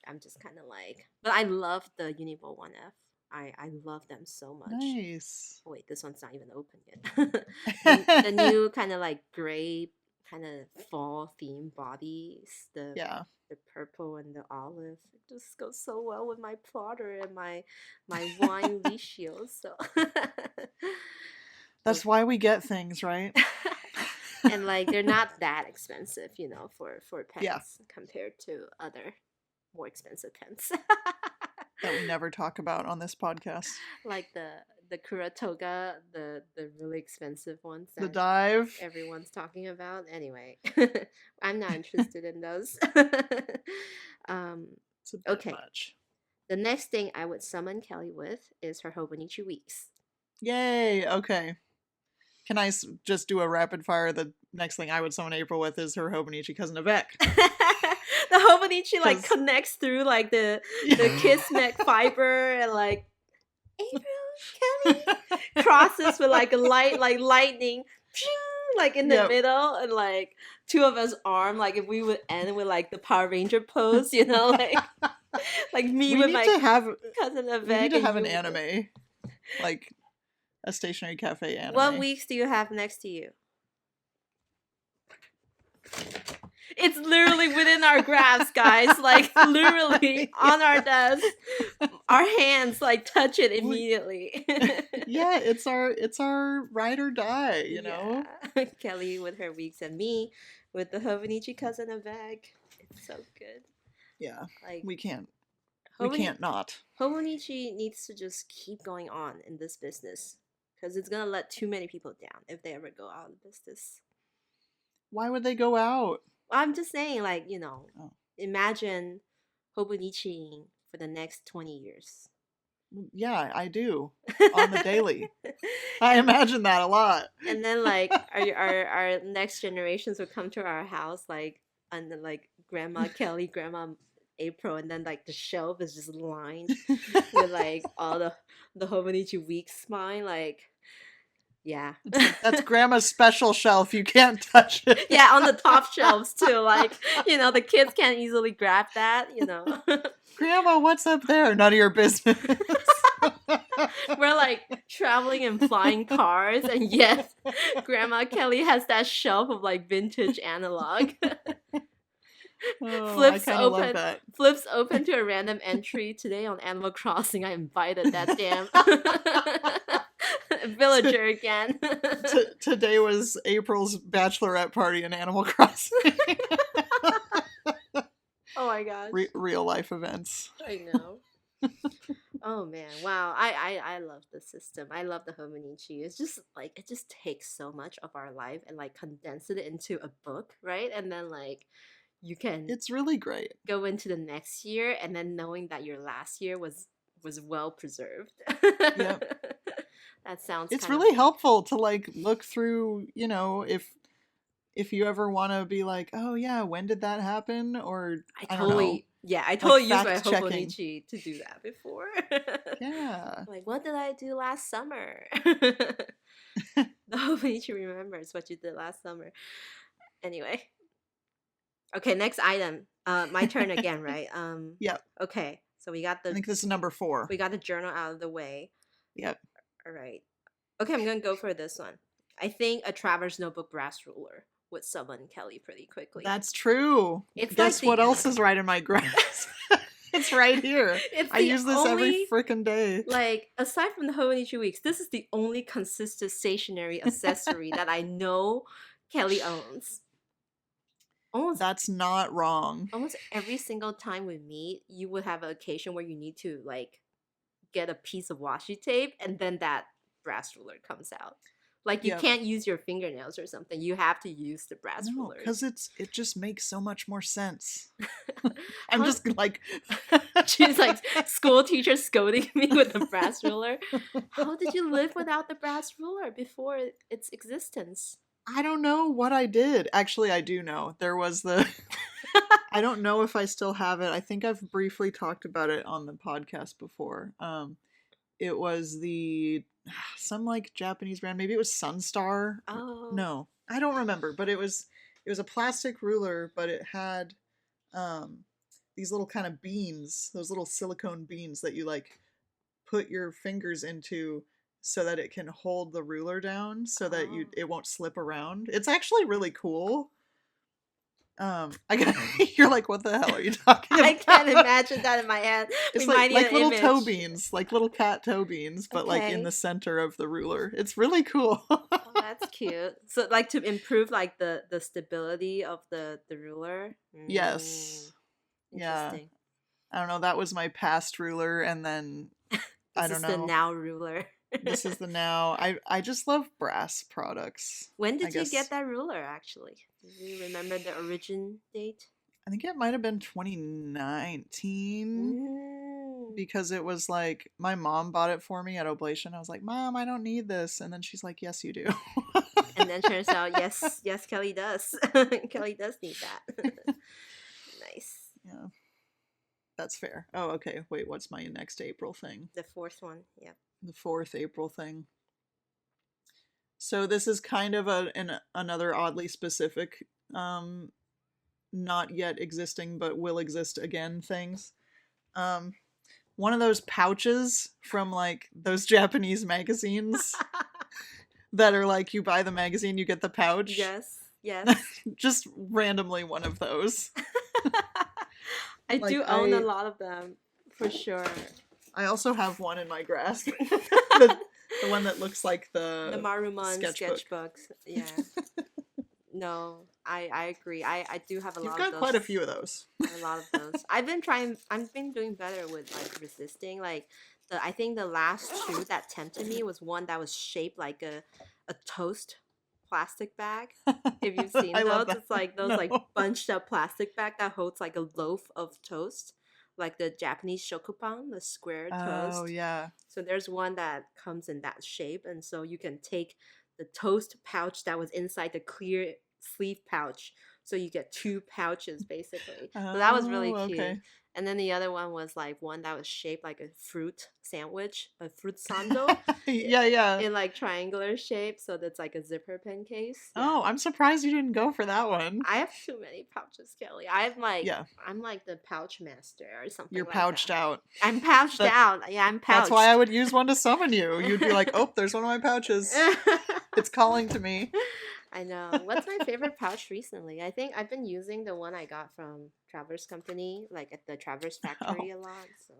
I'm just kind of like, but I love the Uniball One F. I love them so much. Nice. Oh, wait, this one's not even open yet. The new kind of like gray kind of fall theme bodies, Yeah. the purple and the olive, it just goes so well with my plotter and my wine leash shields. So That's those why we get things, right? and like they're not that expensive, for Yeah. pens compared to other more expensive pens. That we never talk about on this podcast. Like the Kuratoga, the really expensive ones The that dive. everyone's talking about. Anyway, I'm not interested in those. um, It's a bit okay, much. the next thing I would summon Kelly with is her Hobonichi Weeks. Yay. Okay. Can I just do a rapid fire? The next thing I would summon April with is her Hobonichi cousin Avec. The Hobonichi like 'Cause- connects through like the Yeah. Kismet fiber and like April, Kelly crosses with like a light, like lightning, pshing, like in the Yep. middle, and like two of us arm, like if we would end with like the Power Ranger pose, like me We with need my to have cousin we need Avec to and have you an with the- anime, like a Stationery Cafe anime. What weeks do you have next to you? It's literally within our grasp, guys. Like literally on our desk. Our hands like touch it immediately. Yeah, it's our ride or die, you know. Yeah. Kelly with her weeks and me with the Hobonichi cousin Avec. It's so good. Yeah, Like we can't Hoboni- not. Hobonichi needs to just keep going on in this business because it's gonna let too many people down if they ever go out of business. Why would they go out? I'm just saying, like, Oh. imagine Hobonichi for the next 20 years. Yeah, I do. On the daily. I imagine that a lot. And then, like, our next generations will come to our house, like, and then, like, Grandma Kelly, Grandma April, and then, like, the shelf is just lined with, like, all the Hobonichi weeks mine, like, yeah. It's like, that's Grandma's special shelf. You can't touch it. Yeah, on the top shelves, too. Like, the kids can't easily grab that, Grandma, what's up there? None of your business. We're like traveling in flying cars, and yet Grandma Kelly has that shelf of like vintage analog. Oh, Flips I kind of love open, that. flips open to a random entry. Today on Animal Crossing, I invited that damn villager again. Today was April's bachelorette party in Animal Crossing. Oh my gosh. Real life events. I know. Oh man, wow. I love the system. I love the Hobonichi. It's just like it just takes so much of our life and like condense it into a book, right? And then like you can It's really great. go into the next year and then knowing that your last year was well preserved. Yep. That sounds It's kind really helpful to like look through, if you ever want to be like, oh yeah, when did that happen? Or I don't know. totally used my fact-checking. Hobonichi to do that before. Yeah. Like, what did I do last summer? The Hobonichi remembers what you did last summer. Anyway. Okay, next item. My turn again, right? Yep. Okay, so we got I think this is number 4. we got the journal out of the way. Yep. All right. Okay, I'm gonna go for this one. I think a Traveler's Notebook brass ruler would summon Kelly pretty quickly. That's true. It's Guess like what the- else is right in my grasp? It's right here. It's I the use this every only- freaking day. Like, aside from the Hobonichi Weeks, this is the only consistent stationary accessory that I know Kelly owns. That's not wrong. Almost every single time we meet, you would have an occasion where you need to like get a piece of washi tape, and then that brass ruler comes out. Like you Yep. can't use your fingernails or something. You have to use the brass No, because rulers. it just makes so much more sense. I'm How just like she's like school teacher scolding me with a brass ruler. How did you live without the brass ruler before its existence? I don't know what I did. Actually, I do know. There was the I don't know if I still have it. I think I've briefly talked about it on the podcast before. It was the some like Japanese brand. Maybe it was Sunstar. Oh, No, I don't remember. But it was a plastic ruler, but it had um, these little kind of beans, those little silicone beans that you like put your fingers into so that it can hold the ruler down so that oh. it won't slip around. It's actually really cool. I got you're like, what the hell are you talking I can't about? imagine that in my head. We It's might need like an little toe image. beans, like little cat toe beans, but like in the Okay. center of the ruler. It's really cool. Oh, that's cute. So, like to improve like the stability of the ruler. Yes. Yeah. Interesting. I don't know. That was my past ruler, and then I This don't is the know. now ruler. This is the now. I just love brass products. When I did you get guess that ruler? Actually, do you remember the origin date? I think it might have been 2019 Mm. because it was like my mom bought it for me at Oblation. I was like, "Mom, I don't need this," and then she's like, "Yes, you do." And then turns out, yes, yes, Kelly does. Kelly does need that. Nice. Yeah, that's fair. Oh, okay. Wait, what's my next April thing? The fourth one. Yep. The fourth April thing. So this is kind of another oddly specific, not yet existing but will exist again things. Um, one of those pouches from like those Japanese magazines that are like you buy the magazine, you get the pouch. Yes. Yes. Just randomly one of those. I Like do own a lot of them for sure. I also have one in my grasp. The one that looks like The the Marumon sketchbook. sketchbooks. Yeah. No, I agree. I do have a You've lot got of those. quite a few of those. I have a lot of those. I've been doing better with like resisting. Like I think the last shoe that tempted me was one that was shaped like a toast plastic bag. If you've seen I love those, that. it's like those No. like bunched up plastic bag that holds like a loaf of toast. Like the Japanese shokupan, the square toast. Oh yeah. So there's one that comes in that shape, and so you can take the toast pouch that was inside the clear sleeve pouch. So you get two pouches basically. So that was really Oh, cute. okay. And then the other one was like one that was shaped like a fruit sandwich, a fruit sando Yeah, yeah. in like triangular shape. So that's like a zipper pen case. Yeah. Oh, I'm surprised you didn't go for that one. I have too many pouches, Kelly. Yeah, I'm like the pouch master or something you're like pouched that. out. I'm pouched That out. Yeah, I'm pouched. that's why I would use one to summon you. You'd be like, "Oh, there's one of my pouches. It's calling to me." I know. What's my favorite pouch recently? I think I've been using the one I got from Traverse Company, like at the Traverse Factory Oh, a lot. So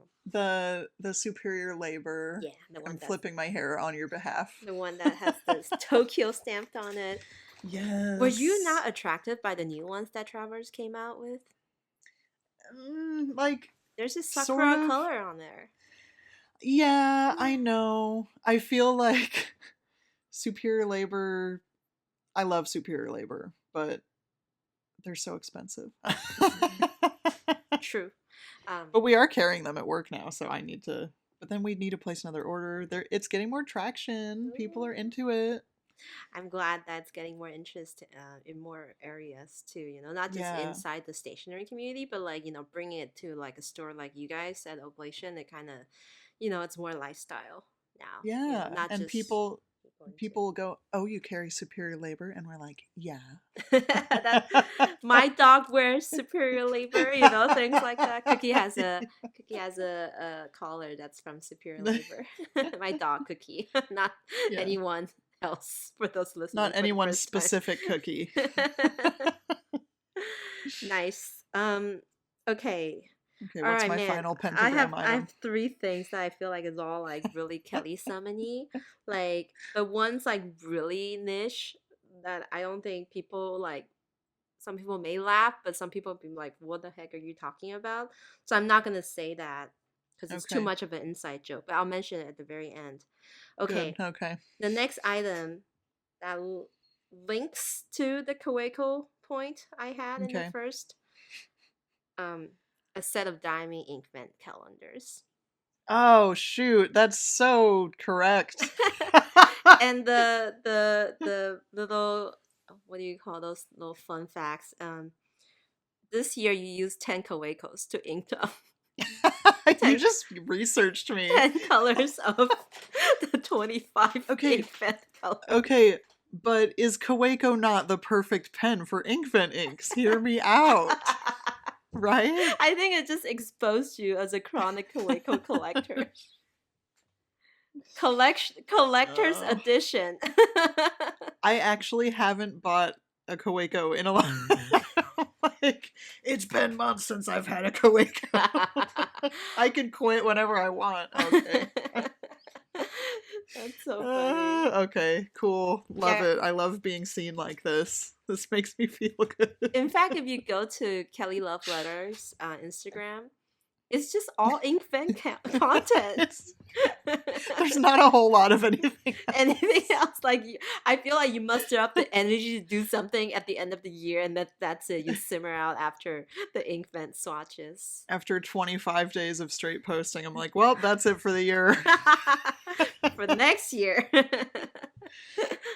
the superior labor. yeah, the one I'm that's flipping my hair on your behalf. the one that has this Tokyo stamped on it. Were you Yes. not attracted by the new ones that Traverse came out with? Like There's a sort sakura of. color on there. Yeah, I know. I feel like superior labor. I love superior labor, but they're so expensive. True. But we are carrying them at work now, so I need to. But then we need to place another order. It's getting more traction. People are into it. I'm glad that's getting more interest in more areas too. You know, not just Yeah, inside the stationery community, but like bringing it to like a store like you guys at Oblation. It kind of, it's more lifestyle now. yeah. Not And just people into people will go, "Oh, you carry superior labor," and we're like, "Yeah." it. That my dog wears superior labor. Things like that. Cookie has a collar that's from superior labor. My dog Cookie, not Yeah, anyone else. For those not listening for the anyone's first time. specific cookie. Nice. Okay. Okay, All what's right, my man. final I have pentagram I item? have three things that I feel like is all like really Kelly summony. Like the one's like really niche that I don't think people like. Some people may laugh, but some people be like, "What the heck are you talking about?" So I'm not gonna say that because it's too Okay, much of an inside joke. But I'll mention it at the very end. good. Okay. Okay. The next item. that links to the Kaweco point I had in the Okay. first. Um, a set of Daimi ink vent calendars. Oh shoot, that's so correct. And the little, what do you call those little fun facts? This year you used 10 Kawecos to ink up You 10, just researched me. 10 colors of the 25 Okay, ink vent colors. okay, but is Kaweco not the perfect pen for Inkvent inks? Hear me out, right? I think it just exposed you as a chronic Kaweco collector. Collector's Oh. edition. I actually haven't bought a Kaweco in a long like it's been months since I've had a Kaweco. I can quit whenever I want. Okay. That's so funny. Okay, cool. Love Yeah. it. I love being seen like this. This makes me feel good. In fact, if you go to Kelly Love Letters Instagram, it's just all ink pen content. There's not a whole lot of anything else. Anything else, like I feel like you muster up the energy to do something at the end of the year, and that's it. You simmer out after the ink vent swatches. After 25 days of straight posting, I'm like, well, that's it for the year. For the next year.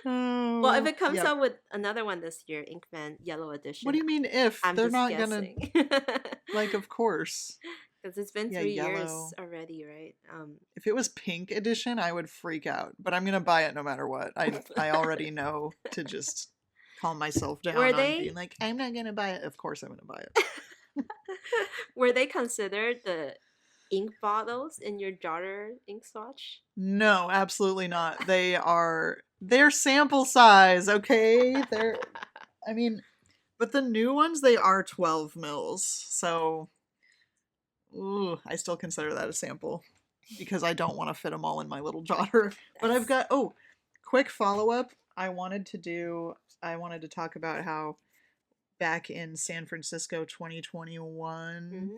Well, if it comes Yep. out with another one this year, Inkman Yellow Edition. What do you mean if? I'm They're just not guessing. gonna like of course. Because it's been Yeah, 3 years yellow. already, right? If it was pink edition, I would freak out. But I'm gonna buy it no matter what. I already know to just calm myself down Were on they- being like, I'm not gonna buy it. Of course I'm gonna buy it. Were they considered the ink bottles in your Jotter ink swatch? No, absolutely not. They're sample size, okay? I mean, but the new ones, they are 12 mils. So ooh, I still consider that a sample because I don't want to fit them all in my little jotter. But I've got quick follow-up. I wanted to talk about how back in San Francisco 2021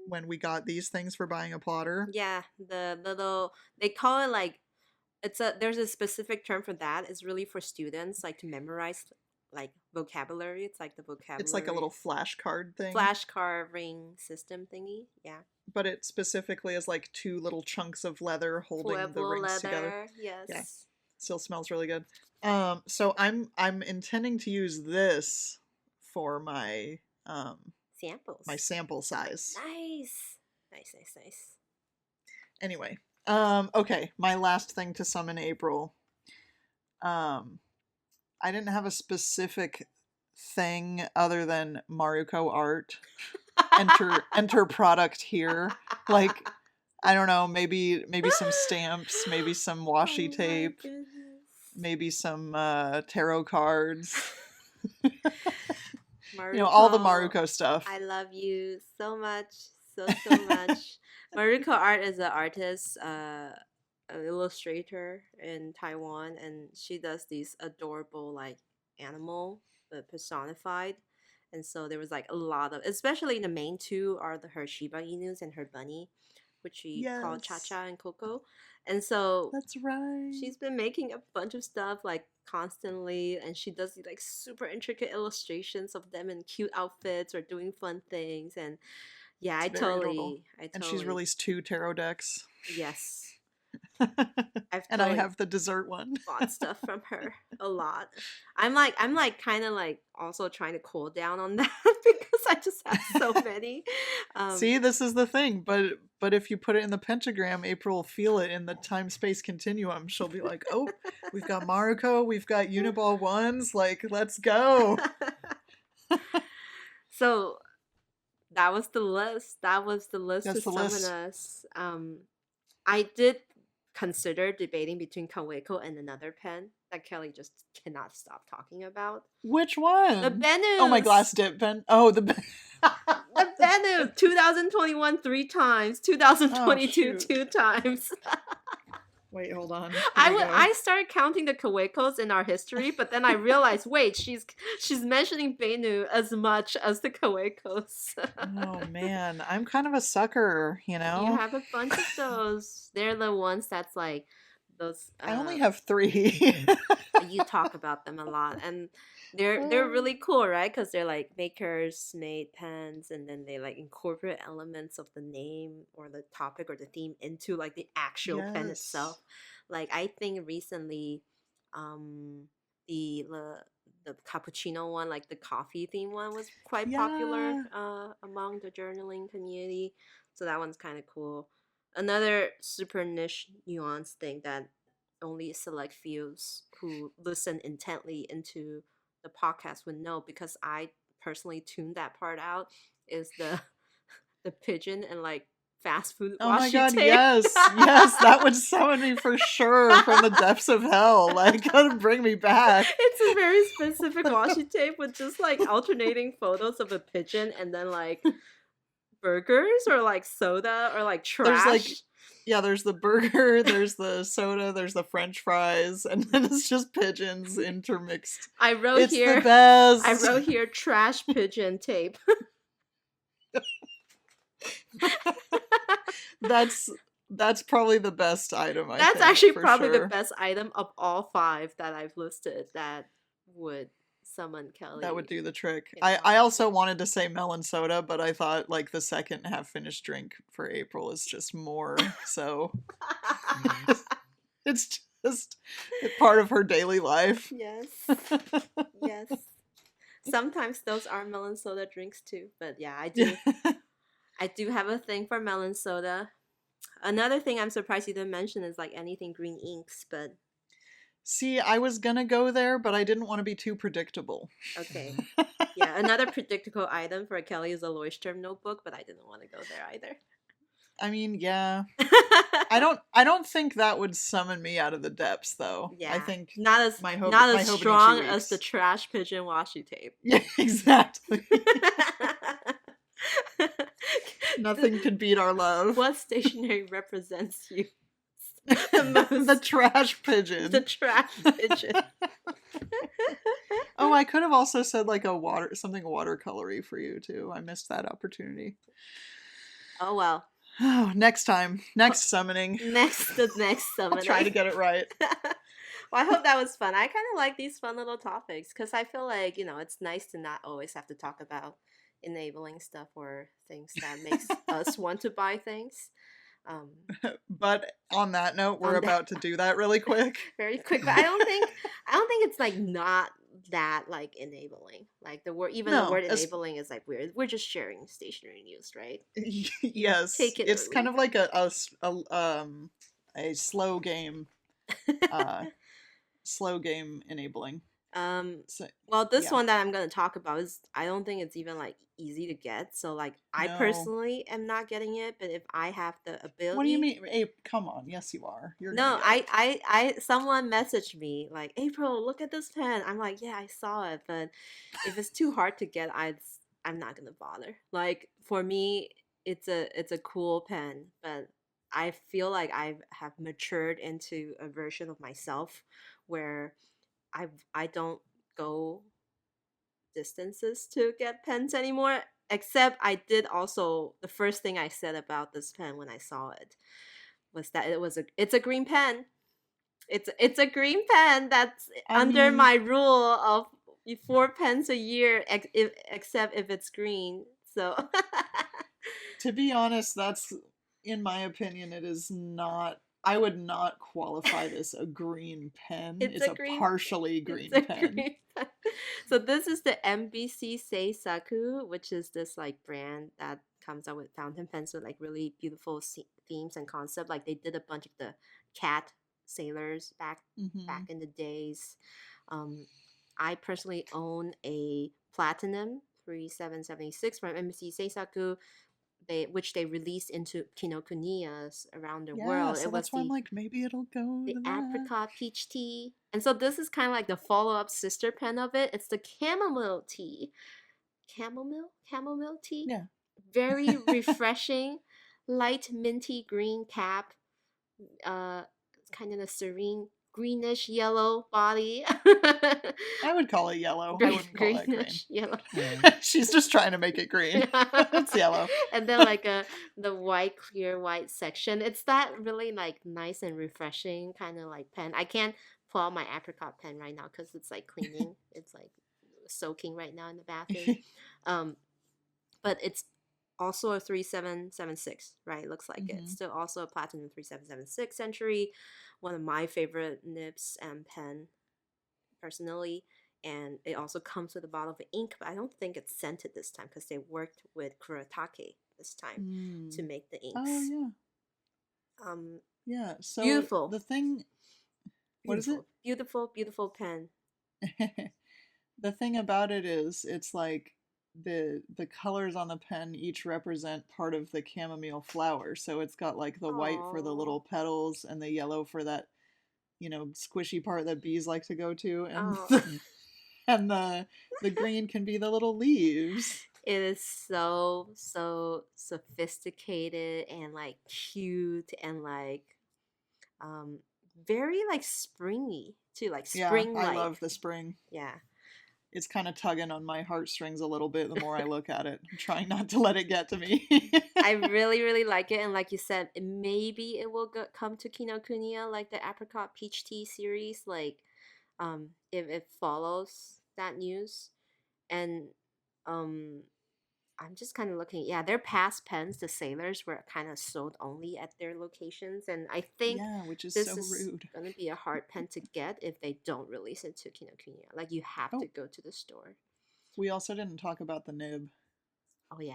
when we got these things for buying a plotter. Yeah, the little, they call it like, there's a specific term for that. It's really for students, like to memorize like vocabulary. It's like the vocabulary. It's like a little flashcard thing. flashcard ring system thingy. Yeah. But it specifically is like 2 little chunks of leather holding the Pueblo rings leather. together. Yes. Yeah. Still smells really good. So I'm intending to use this for my Samples. my sample size. Nice. Anyway, okay, my last thing to summon April. I didn't have a specific thing other than Maruko art. Enter product here. Like, I don't know, maybe some stamps, maybe some washi tape, maybe some tarot cards. Maruko, all the Maruko stuff. I love you so much, so much. Maruko Art is an artist, an illustrator in Taiwan, and she does these adorable like animal but personified. And so there was like a lot of, especially the main two are her Shiba Inus and her bunny, which she called Cha Yes. Cha and Coco. And so That's right. she's been making a bunch of stuff like constantly, and she does these like super intricate illustrations of them in cute outfits or doing fun things. And yeah, It's very adorable. I And she's released 2 tarot decks. Yes. And I have the dessert one. Bought stuff from her a lot. I'm like kind of like also trying to cool down on that because I just have so many. See, this is the thing, but if you put it in the pentagram, April will feel it in the time-space continuum. She'll be like, "Oh, we've got Maruko, we've got Uniball Ones, like let's go." So that was the list. That was the list That's to the summon list. us. I did consider debating between Kaweco and another pen that Kelly just cannot stop talking about. Which one? The Benus. Oh, my glass dip pen. Oh, the The Benus. 2021 3 times. 2022 Oh, shoot. 2 times. Wait, hold on. I started counting the Kawecos in our history, but then I realized, wait, she's mentioning Benu as much as the Kawecos. Oh man, I'm kind of a sucker, you know. You have a bunch of those. They're the ones that's like those I only have 3. you talk about them a lot, and they're really cool, right? Because they're like makers made pens, and then they like incorporate elements of the name or the topic or the theme into like the actual pen Yes. itself. Like I think recently, um, the the cappuccino one, like the coffee theme one, was quite popular Yeah. among the journaling community. So that one's kind of cool. Another super niche nuance thing that only select fews who listen intently into the podcast would know, because I personally tuned that part out, is the the pigeon and like fast food Oh my washi god, tape. yes. Yes, that would summon me for sure from the depths of hell. Like, gotta bring me back. It's a very specific washi tape with just like alternating photos of a pigeon and then like burgers or like soda or like There's like, trash. yeah, there's the burger, there's the soda, there's the french fries, and then it's just pigeons intermixed. I wrote It's the here I best. wrote here trash pigeon tape. that's that's probably the best item, I That's think, actually for probably the sure. best item of all 5 that I've listed that would summon That would Kelly do the trick. in I washi also wanted to say melon soda, but I thought like the second half finished drink for April is just more. So tape. it's just part of her daily life. Yes. Yes. Sometimes those are melon soda drinks too, but yeah, Yeah. I do have a thing for melon soda. Another thing I'm surprised you didn't mention is like anything green inks, but See, I was gonna go there, but I didn't want to be too predictable. okay. Yeah, another predictable item for Kelly is a Leuchtturm notebook, but I didn't want to go there either. I mean, yeah. I don't think that would summon me out of the depths though. I Yeah, think not as my not as hoping 2 strong as the weeks. trash pigeon washi tape. Yeah, exactly. Nothing can beat our love. What stationery represents you the most? The trash pigeon. The trash pigeon. Oh, I could have also said like something watercolory for you too. I missed that opportunity. Oh well. Oh, next time. Next summoning. The next I'll summoning. try to get it right. Well, I hope that was fun. I kind of like these fun little topics because I feel like, it's nice to not always have to talk about enabling stuff or things that makes us want to buy things. Um, But on that note, we're On that- about to do that really quick. very quick, but I don't think it's like not that like enabling. Like the word, even the No, word enabling is like weird. We're just sharing stationery news, right? yes, Take it it's or kind leave of like a slow game, uh, slow game enabling. So Well, this yeah, one that I'm going to talk about is, I don't think it's even like easy to get. So like I no. personally am not getting it, but if I have the What do you ability. mean? Hey, come on. Yes, you are. You're gonna No, get it. someone messaged me like, April, look at this pen. I'm like, yeah, I saw it, but if it's too hard to get, I'm not gonna bother. Like for me, it's a cool pen, but I feel like I have matured into a version of myself where I don't go distances to get pens anymore. Except I did also, the first thing I said about this pen when I saw it was that it's a green pen. It's a green pen that's I under mean, my rule of 4 pens a year, except if it's green. So to be honest, that's, in my opinion, it is not. I would not qualify this a green pen. it's It's a a green partially it's green a pen. green pen. So this is the MBC Seisaku, which is this like brand that comes out with fountain pens with like really beautiful themes and concept. Like they did a bunch of the cat sailors back Hmm. in the days. Um, I personally own a platinum 3776 from MBC Seisaku. Which they released into Kinokuniya's around the Yeah, world. so It was that's why I'm like, maybe it'll go the to that. apricot peach tea. And so this is kind of like the follow-up sister pen of it. It's the chamomile tea. Chamomile tea. Yeah. Very refreshing, light minty green cap. It's kind of a serene greenish yellow body. I would call it yellow. I wouldn't call that green. Greenish yellow. She's just trying to make it green. It's yellow. And then like the white clear white section. It's that really like nice and refreshing kind of like pen. I can't pull out my apricot pen right now because it's like cleaning. It's like soaking right now in the bathroom. Um, but it's also a 3776, right? Looks like it. Still also a platinum 3776 century. One of my favorite nibs and pen personally. And it also comes with a bottle of ink, but I don't think it's scented this time because they worked with Kuretake this time to make the inks. Oh yeah. Um, Yeah. So beautiful. the thing. What is it? Beautiful, beautiful pen. The thing about it is, it's like the colors on the pen each represent part of the chamomile flower. So it's got like the white for the little petals and the yellow for that, squishy part that bees like to go to, and and the green can be the little leaves. It is so sophisticated and like cute and like very like springy too, like spring like. I love the spring. Yeah. It's kind of tugging on my heartstrings a little bit the more I look at it. I'm trying not to let it get to me. I really, really like it. And like you said, maybe it will come to Kinokuniya, like the apricot peach tea series, like if it follows that news. And I'm just kind of looking. Yeah, their past pens, the sailors, were kind of sold only at their locations, and I think which is this so is rude. gonna be a hard pen to get if they don't release it to Kinokuniya. Like you have to go to the store. We also didn't talk about the nib. Oh yeah,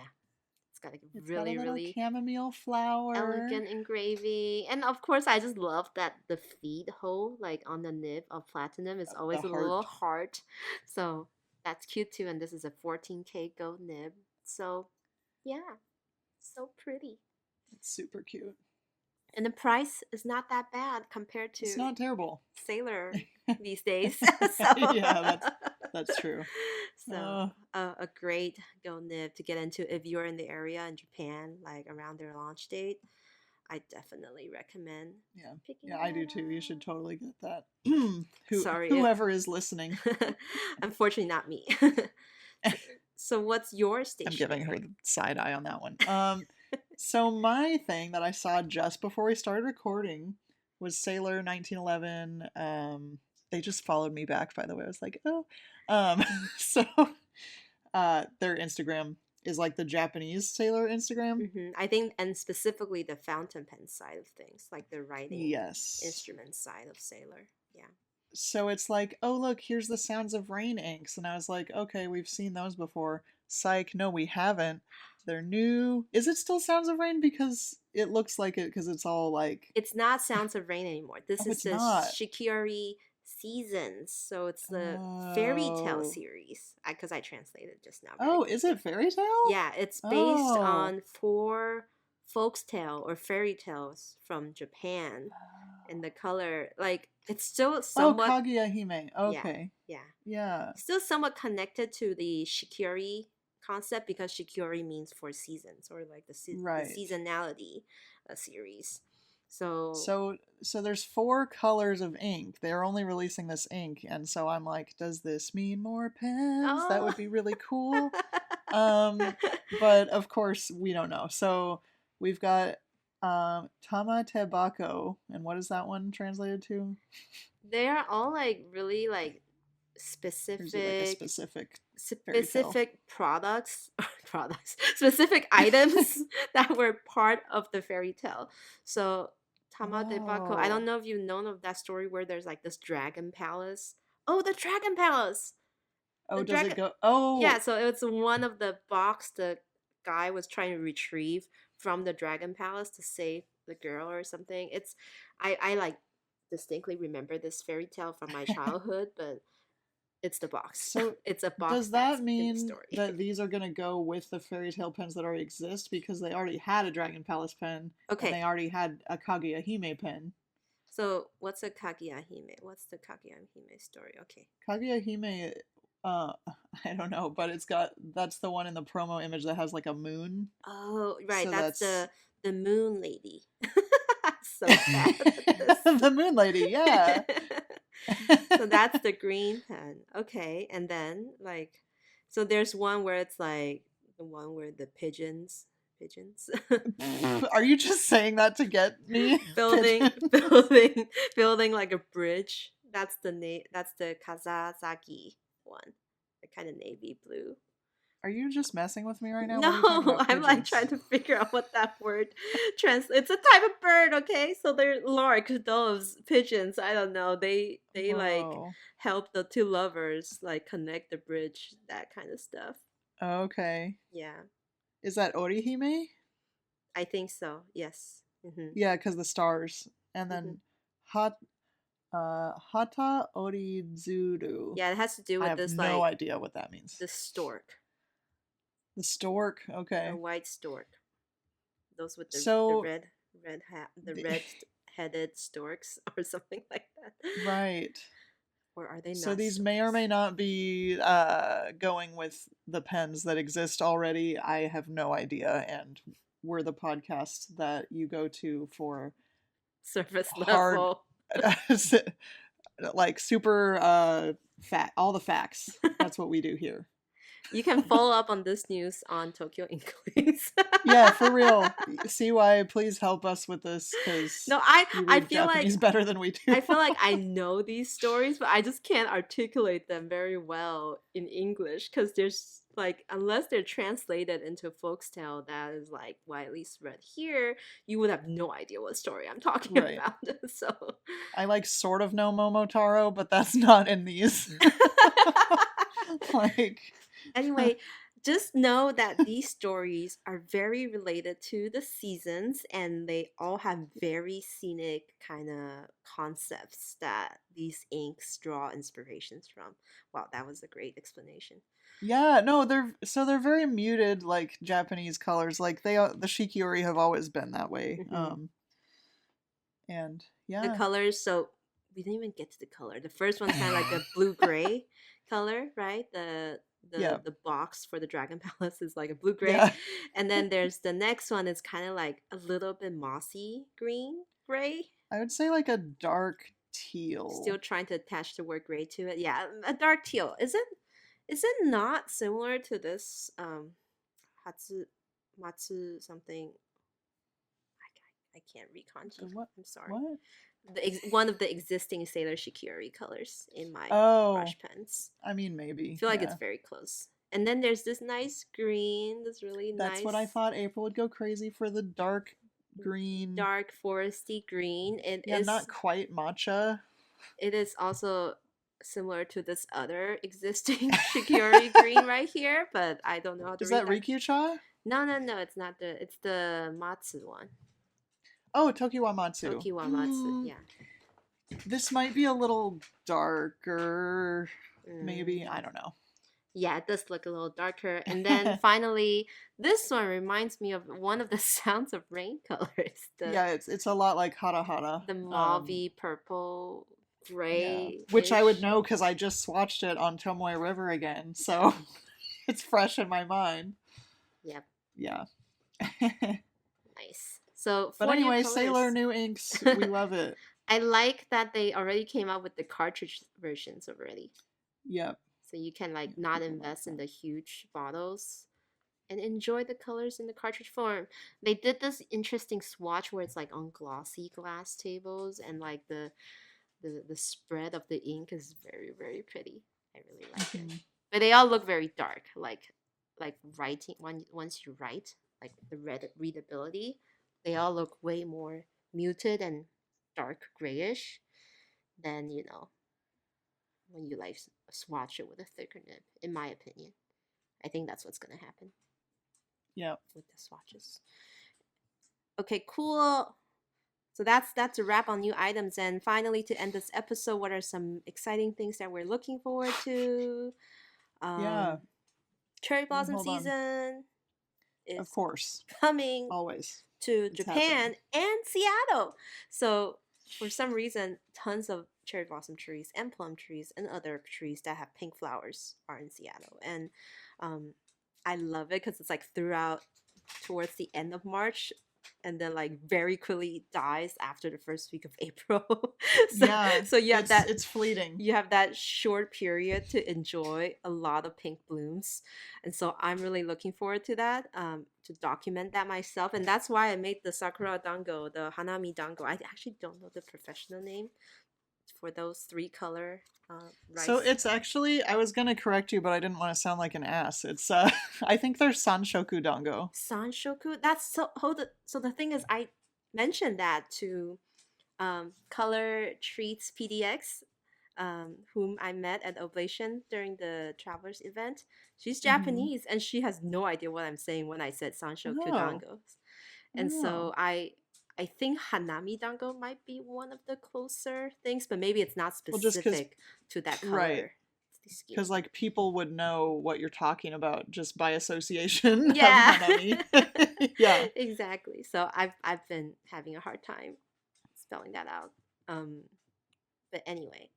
it's got a It's really, got a little really chamomile flower, elegant engraving, and of course, I just love that the feed hole, like on the nib of platinum, is always a little heart. So that's cute too. And this is a 14K gold nib. So yeah, so pretty. It's super cute. And the price is not that bad compared to it's not terrible. Sailor these days. Yeah, that's true. So a great go nib to get into if you're in the area in Japan, like around their launch date. I definitely recommend. Yeah, I do too. You should totally get that. Sorry, whoever is listening. Unfortunately, not me. So what's your station? I'm giving her the side eye on that one. So my thing that I saw just before we started recording was Sailor 1911. They just followed me back, by the way. I was like, oh. So their Instagram is like the Japanese Sailor Instagram. I think, and specifically the fountain pen side of things, like the writing instrument side of Sailor. Yeah. So it's like, oh, look, here's the Sounds of Rain inks. And I was like, okay, we've seen those before. Psych, no, we haven't. They're new. Is it still Sounds of Rain? Because it looks like it, because it's all like... It's not Sounds of Rain anymore. This is the Shikiori Seasons. So it's the fairy tale series. Because I translated just now. Oh, is it fairy tale? Yeah, it's based on 4 folktale or fairy tales from Japan. And the color, like, it's still somewhat... Oh, Kaguya Hime. Okay. Yeah. Still somewhat connected to the Shikiori concept because Shikiori means 4 seasons or like the seasonality series. So there's 4 colors of ink. They're only releasing this ink, and so I'm like, does this mean more pens? That would be really cool. But of course we don't know. So we've got Tama Tebako, and what is that one translated to? They're all like really like specific products specific items that were part of the fairy tale. So Tama Tebako, I don't know if you've known of that story where there's like this dragon palace. Oh, the dragon palace. Oh, does it go? Oh, yeah. So it's one of the box the guy was trying to retrieve from the dragon palace to save the girl or something. It's I like distinctly remember this fairy tale from my childhood, but it's the box. So it's a box. Does that mean that these are going to go with the fairy tale pens that already exist because they already had a Dragon Palace pen? Okay. And they already had a Kaguya Hime pen. So what's a Kaguya Hime? What's the Kaguya Hime story? Okay. Kaguya Hime, I don't know, but that's the one in the promo image that has like a moon. Oh, right. So that's the moon lady. so bad at this. The Moon Lady, yeah. So that's the green pen. Okay, and then like, so there's one where it's like the one where the pigeons, Are you just saying that to get me? building, Pigeons? building like a bridge. That's the That's the Kazazaki one, the kind of navy blue. Are you just messing with me right now? No, What are you talking about? I'm like Pigeons? trying to figure out what that word translates. It's a type of bird, okay? So they're lark, doves, pigeons. I don't know. They like Whoa. help the two lovers like connect the bridge, that kind of stuff. Okay. Yeah, Is that Orihime? I think so. Yes. Mhm. Yeah, because the stars. And Mhm. then Hat Hata Orizuru. Yeah, it has to do I with have this no like idea what that means. the stork, The stork. a Okay. white stork. Those with the So red hat, the the, red headed storks or something like that. right. Or are they So not these may or storks? may not be going with the pens that exist already. I have no idea, and we're the podcast that you go to for Surface hard, level. like super fat, all the facts. That's what we do here. You can follow up on this news on Tokyo Inklings. Yeah, for real. CY, please help us with this because No, I you I read feel like Japanese better than we do. I know these stories, but I just can't articulate them very well in English because there's like unless they're translated into folktale that is like widely spread here, you would have no idea what story I'm talking Right. about. So I like sort of know Momotaro, but that's not in these. Like, anyway, just know that these stories are very related to the seasons and they all have very scenic kind of concepts that these inks draw inspirations from. Wow, that was a great explanation. yeah, no, they're very muted, like Japanese colors. Like the Shikiori have always been that way. Hmm. And The yeah, colors, so we didn't even get to the color. The first one's kind of like a blue gray color, right? yeah, The box for the Dragon Palace is like a blue gray, yeah. and then there's the next one is kind of like a little bit mossy green gray. I would say like a dark Still teal. trying to attach the word gray to it. Yeah, a dark teal. Is it not similar to this Hatsu Matsu something? I can't read So kanji. what? I'm sorry. What? One of the existing Sailor Shikiori colors in my Oh, brush pens. I mean I maybe. feel like it's Yeah, very close. And then there's this nice green, this really that's what I nice thought. April would go crazy for the dark green. dark foresty green. Yeah, not quite matcha. It is also similar to this other existing Shikiori green right here, but I don't know how to Is read that that. Rikyucha? No, it's not it's the Matsu one. Oh, Tokiwamatsu. Tokiwa Matsu, yeah. This might be a little darker. Maybe. Mm. I don't know. Yeah, it does look a little darker. And then finally, this one reminds me of one of the Sounds of Rain colors. Yeah, it's a lot like Hara Hara. The mauvey purple Yeah. gray Which I would ish. know because I just watched it on Tomoe River again, so it's fresh in my mind. Yep, Yeah. nice. So But four new anyway, Sailor colors. New Inks, we love it. I like that they already came out with the cartridge versions already. Yep. So you can like Yeah, not people like invest in that. the huge bottles and enjoy the colors in the cartridge form. They did this interesting swatch where it's like on glossy glass tables and like the spread of the ink is very very pretty. I really like it. Mhm. But they all look very dark, like writing once you write, like the readability, they all look way more muted and dark grayish than when you like swatch it with a thicker nib. In my opinion, I think that's what's gonna happen Yep. with the swatches. Okay, cool. So that's a wrap on new items. And finally, to end this episode, what are some exciting things that we're looking forward to? Yeah. Um, Cherry blossom Hold on. season Of is course. coming Always. to It's Japan happening. and Seattle. So for some reason, tons of cherry blossom trees and plum trees and other trees that have pink flowers are in Seattle, and um, I love it because it's like throughout towards the end of March. and then like very quickly dies after the first week of April. so Yeah, so you have that it's fleeting. you have that short period to enjoy a lot of pink blooms. And so I'm really looking forward to that, to document that myself. And that's why I made the Sakura dango, the Hanami dango. I actually don't know the professional name for those three color So rice. it's actually, I was gonna correct you, but I didn't want to sound like an ass. It's I think they're Sanshoku dango. Sanshoku. That's so hold it. So the thing is, I mentioned that to Color Treats PDX, whom I met at Oblation during the Travelers event. She's Mm-hmm. Japanese and she has no idea what I'm saying when I said Sanshoku Oh, dango. And oh. so I think Hanami dango might be one of the closer things, but maybe it's not Well, just because, specific to that right, color scheme. because like people would know what you're talking about just by association of Yeah. Hanami. Yeah. Exactly. So I've been having a hard time spelling that out. Um but anyway,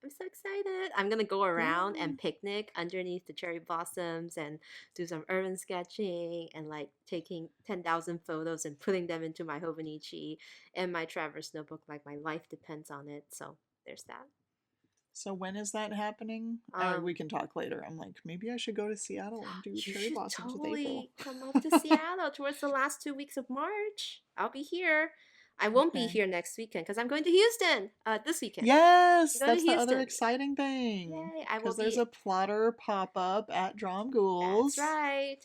I'm so excited. I'm gonna go around Yeah. and picnic underneath the cherry blossoms and do some urban sketching and like taking 10,000 photos and putting them into my Hobonichi and my Traverse notebook like my life depends on it. So there's that. So when is that happening? We Um, can talk later. I'm like, maybe I should go to Seattle and do you cherry should blossoms with April. totally come up to Seattle towards the last 2 weeks of March. I'll be here. I won't be Okay. here next weekend because I'm going to Houston this weekend. I'm Yes, going to that's the other Houston. exciting thing. Yay! I will Because there's be. a plotter pop up at Drum That's Ghouls. right.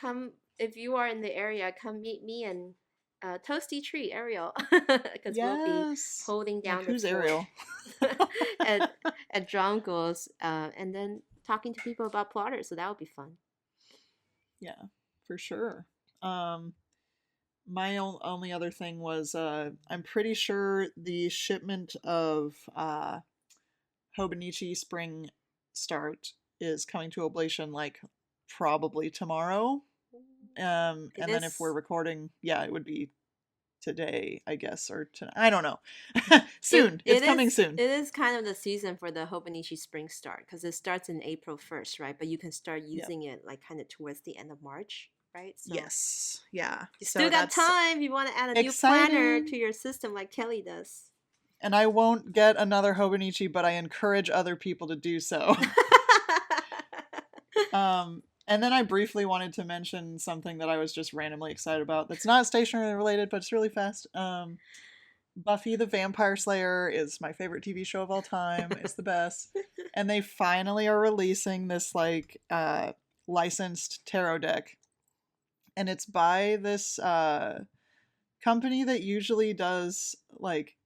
Come. If you are in the area, come meet me and Toasty Tree Ariel, because we'll be Yes. holding Like, down the who's fort Ariel? at Drum Goals, and then talking to people about plotters. So that would be fun. Yeah, for sure. Um, my only other thing was I'm pretty sure the shipment of Hobonichi Spring Start is coming to Oblation like probably tomorrow. It And then if we're is. recording, yeah, it would be today, I guess, or tonight. I don't know. It Soon. It's it coming is soon. it is kind of the season for the Hobonichi Spring Start because it starts in April 1st, right? But you can start Yep. using it like kind of towards the end of March, right? So Yes. Yeah. you So still got that's time if you want to add a new planner exciting. to your system like Kelly does. And I won't get another Hobonichi, but I encourage other people to do so. And then I briefly wanted to mention something that I was just randomly excited about. That's not stationery related, but it's really fast. Buffy the Vampire Slayer is my favorite TV show of all time. It's the best. And they finally are releasing this like licensed tarot deck. And it's by this company that usually does like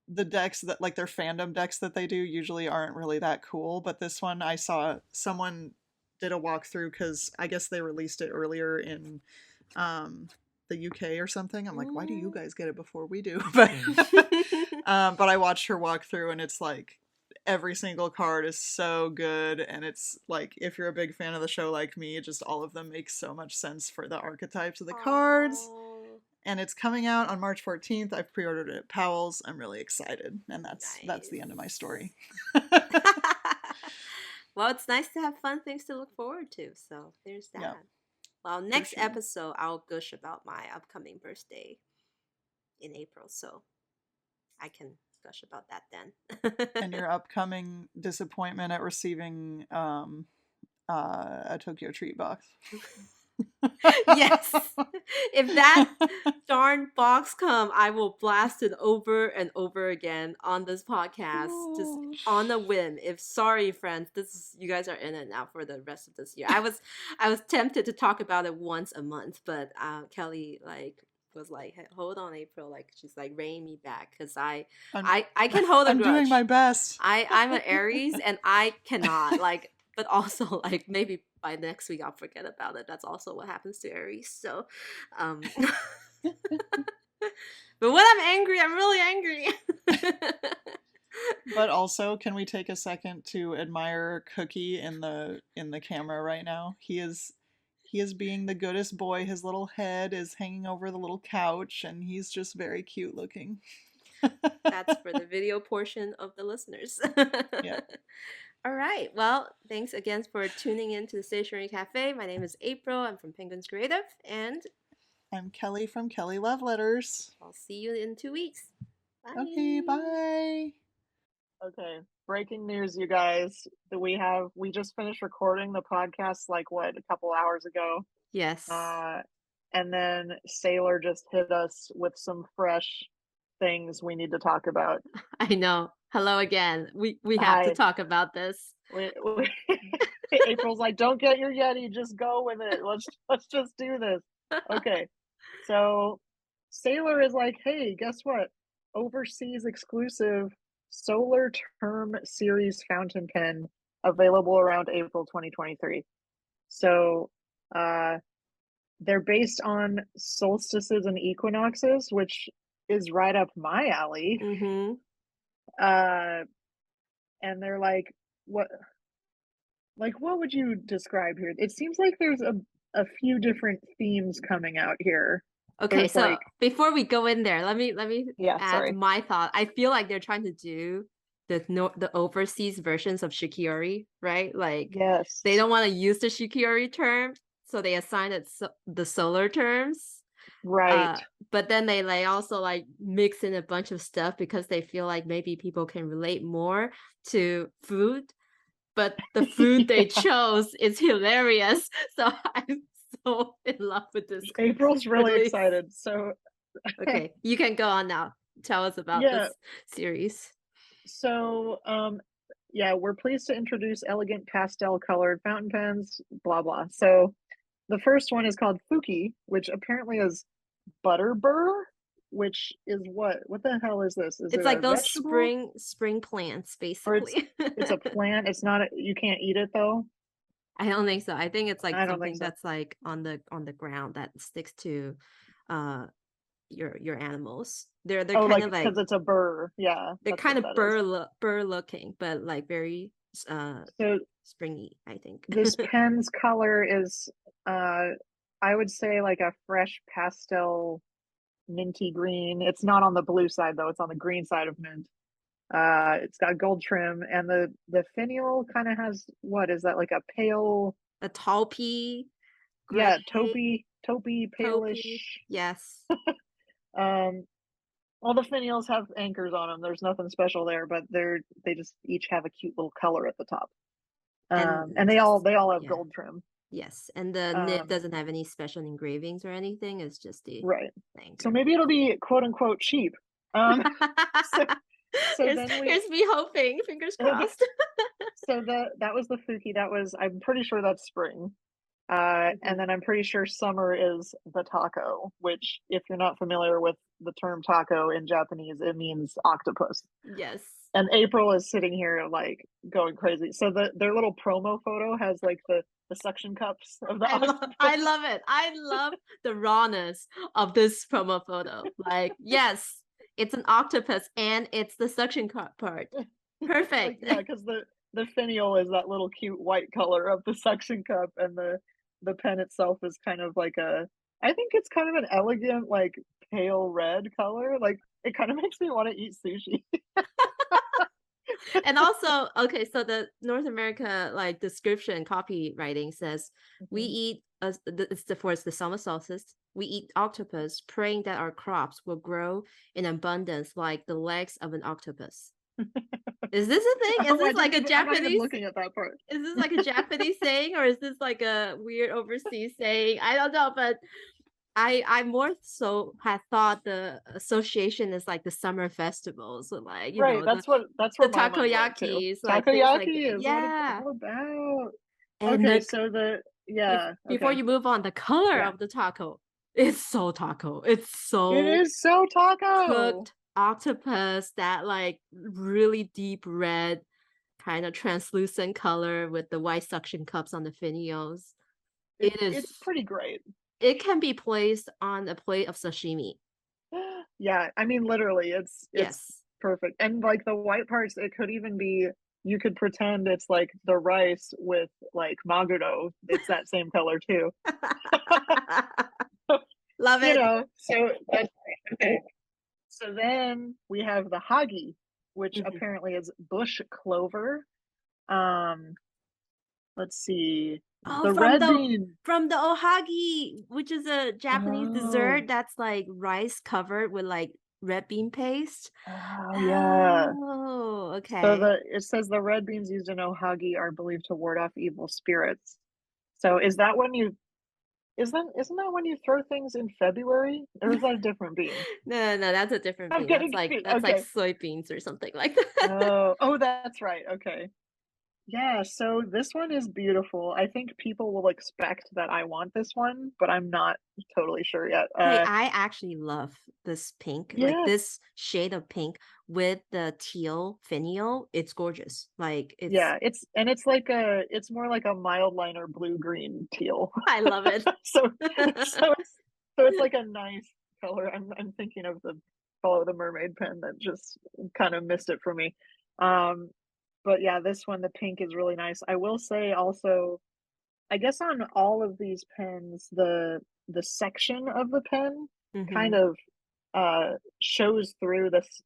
the decks that like their fandom decks that they do usually aren't really that cool, but this one I saw someone did a walkthrough because I guess they released it earlier in um, the UK or something. I'm like, why do you guys get it before we do? But I watched her walk through, and it's like every single card is so good, and it's like if you're a big fan of the show like me, just all of them make so much sense for the archetypes of the cards. Oh, And it's coming out on March 14th. I've pre-ordered it at Powell's. I'm really excited, and that's the end of my story. nice. Well, it's nice to have fun things to look forward to. So there's Yeah, that. Well, for next sure. episode, I'll gush about my upcoming birthday in April. So I can gush about that And then. your upcoming disappointment at receiving a Tokyo treat box. Yes. If that darn box come, I will blast it over and over again on this podcast, just Oh. on a whim. If sorry, friends, this is you guys are in it now for the rest of this year. I was tempted to talk about it once a month, but Kelly like was like, hey, hold on, April. Like she's like reining me back because I'm I can hold a I'm doing my grudge. best. I'm an Aries and I cannot like, but also like maybe by next week I'll forget about it. That's also what happens to Aries. So, um, but when I'm angry, I'm really angry. But also, can we take a second to admire Cookie in the camera right now? He is being the goodest boy. His little head is hanging over the little couch, and he's just very cute looking. That's for the video portion of the listeners. Yeah. All right. Well, thanks again for tuning in to the Stationery Cafe. My name is April. I'm from Penguins Creative, and I'm Kelly from Kelly Love Letters. I'll see you in 2 weeks. Okay, Bye. bye. Okay, breaking news, you guys. We just finished recording the podcast like what, a couple hours ago. Yes, Uh, and then Sailor just hit us with some fresh things we need to talk about. I know. Hello again. We have to Hi. talk about this. We April's like, don't get your Yeti, just go with it. Let's just do this. Okay. So Sailor is like, hey, guess what? Overseas exclusive Solar Term Series fountain pen available around April 2023. So uh they're based on solstices and equinoxes, which is right up my alley. Mm-hmm. Uh and they're what would you describe here? It seems like there's a few different themes coming out here. Okay, There's so like, before we go in there, let me yeah, add sorry. my thought. I feel like they're trying to do the overseas versions of Shikiori, right? Like they Yes. don't want to use the Shikiori term, so they assign it the solar terms. Right. Uh, but then they like also like mix in a bunch of stuff because they feel like maybe people can relate more to food. But the food they Yeah. chose is hilarious. So I'm so in love with this April's really release. excited. So, Okay, you can go on now. Tell us about yeah. this series. So, yeah, we're pleased to introduce elegant pastel colored fountain pens, blah, blah. So, the first one is called Fuki, which apparently is butter burr, which is what? What the hell is this? Is It's it like a those vegetable? spring plants, Or basically. it's a plant? It's not you can't eat it though? I don't think so. I think it's like I don't think something so. that's like on the ground that sticks to uh your animals. They're Oh, kind like of because like it's a burr. Yeah, they're that's what kind of that is. burr looking, but like very So springy, I think. this pen's color is, uh, I would say like a fresh pastel minty green. It's not on the blue side though. It's on the green side of mint. It's got gold trim, and the finial kind of has, what is that, like a pale, A taupey, yeah, gray, taupey, taupey. palish. Yes. Um, all the finials have anchors on them. There's nothing special there, but they just each have a cute little color at the top. And And they all have yeah. gold trim. Yes. And the nib Um, doesn't have any special engravings or anything. It's just the right. So anchor. maybe it'll be quote unquote cheap. Um, so so then we Here's me hoping. Fingers crossed. so that was the Fuki. That was, I'm pretty sure that's spring. And Mhm. then I'm pretty sure summer is the taco, which, if you're not familiar with the term taco in Japanese, it means octopus. Yes. And April is sitting here like going crazy. So their little promo photo has like the suction cups of the I octopus. love it. I love the rawness of this promo photo. Like, yes, it's an octopus and it's the suction cup part. Like, Perfect. yeah, because the finial is that little cute white color of the suction cup, and the pen itself is kind of like a, I think it's kind of an elegant like pale red color. Like it kind of makes me want to eat sushi. And also, okay, so the North America like description copywriting says we Mhm. eat it's the for it's the summer solstice. We eat octopus, praying that our crops will grow in abundance like the legs of an octopus. Is this a thing? Is Oh, this like a I'm not even Japanese? looking at that part. Is this like a Japanese saying or is this like a weird overseas saying? I don't know, but I more so had thought the association is like the summer festivals, so like Right, that's the where my mind went to. takoyakis, like things like Takoyaki is what it's yeah. all about. And Okay, the so yeah, before okay. you move on, the color Yeah. of the taco, it's so taco. It's It so is so taco. cooked octopus, that like really deep red, kind of translucent color with the white suction cups on the finials. It is It's pretty great. it can be placed on a plate of sashimi. Yeah, I mean literally it's Yes. perfect. And like the white parts, it could even be, you could pretend it's like the rice with like maguro. It's that same color too. Love You it. know, so that's okay. So then we have the hagi, which Mhm. apparently is bush clover. Um, let's see. Oh, The red bean. from the ohagi, which is a Japanese Oh, dessert that's like rice covered with like red bean paste. oh yeah. Oh, So okay. it says the red beans used in ohagi are believed to ward off evil spirits. So is that when you isn't that when you throw things in February? Or is that a different bean? No, that's a different I'm bean. getting confused. That's like Okay. soybeans or something like that. Oh, that's right. Okay. Yeah, so this one is beautiful. I think people will expect that I want this one, but I'm not totally sure yet. Hey, I actually love this pink, like Yeah, this shade of pink with the teal finial. It's gorgeous. Like it's yeah, it's like it's more like a mild liner blue green teal. I love it. So so it's like a nice color. I'm thinking of the Follow the Mermaid pen that just kind of missed it for me. Um, but yeah, this one, the pink is really nice. I will say also, I guess on all of these pens, the section of the pen kind Hmm. of shows through this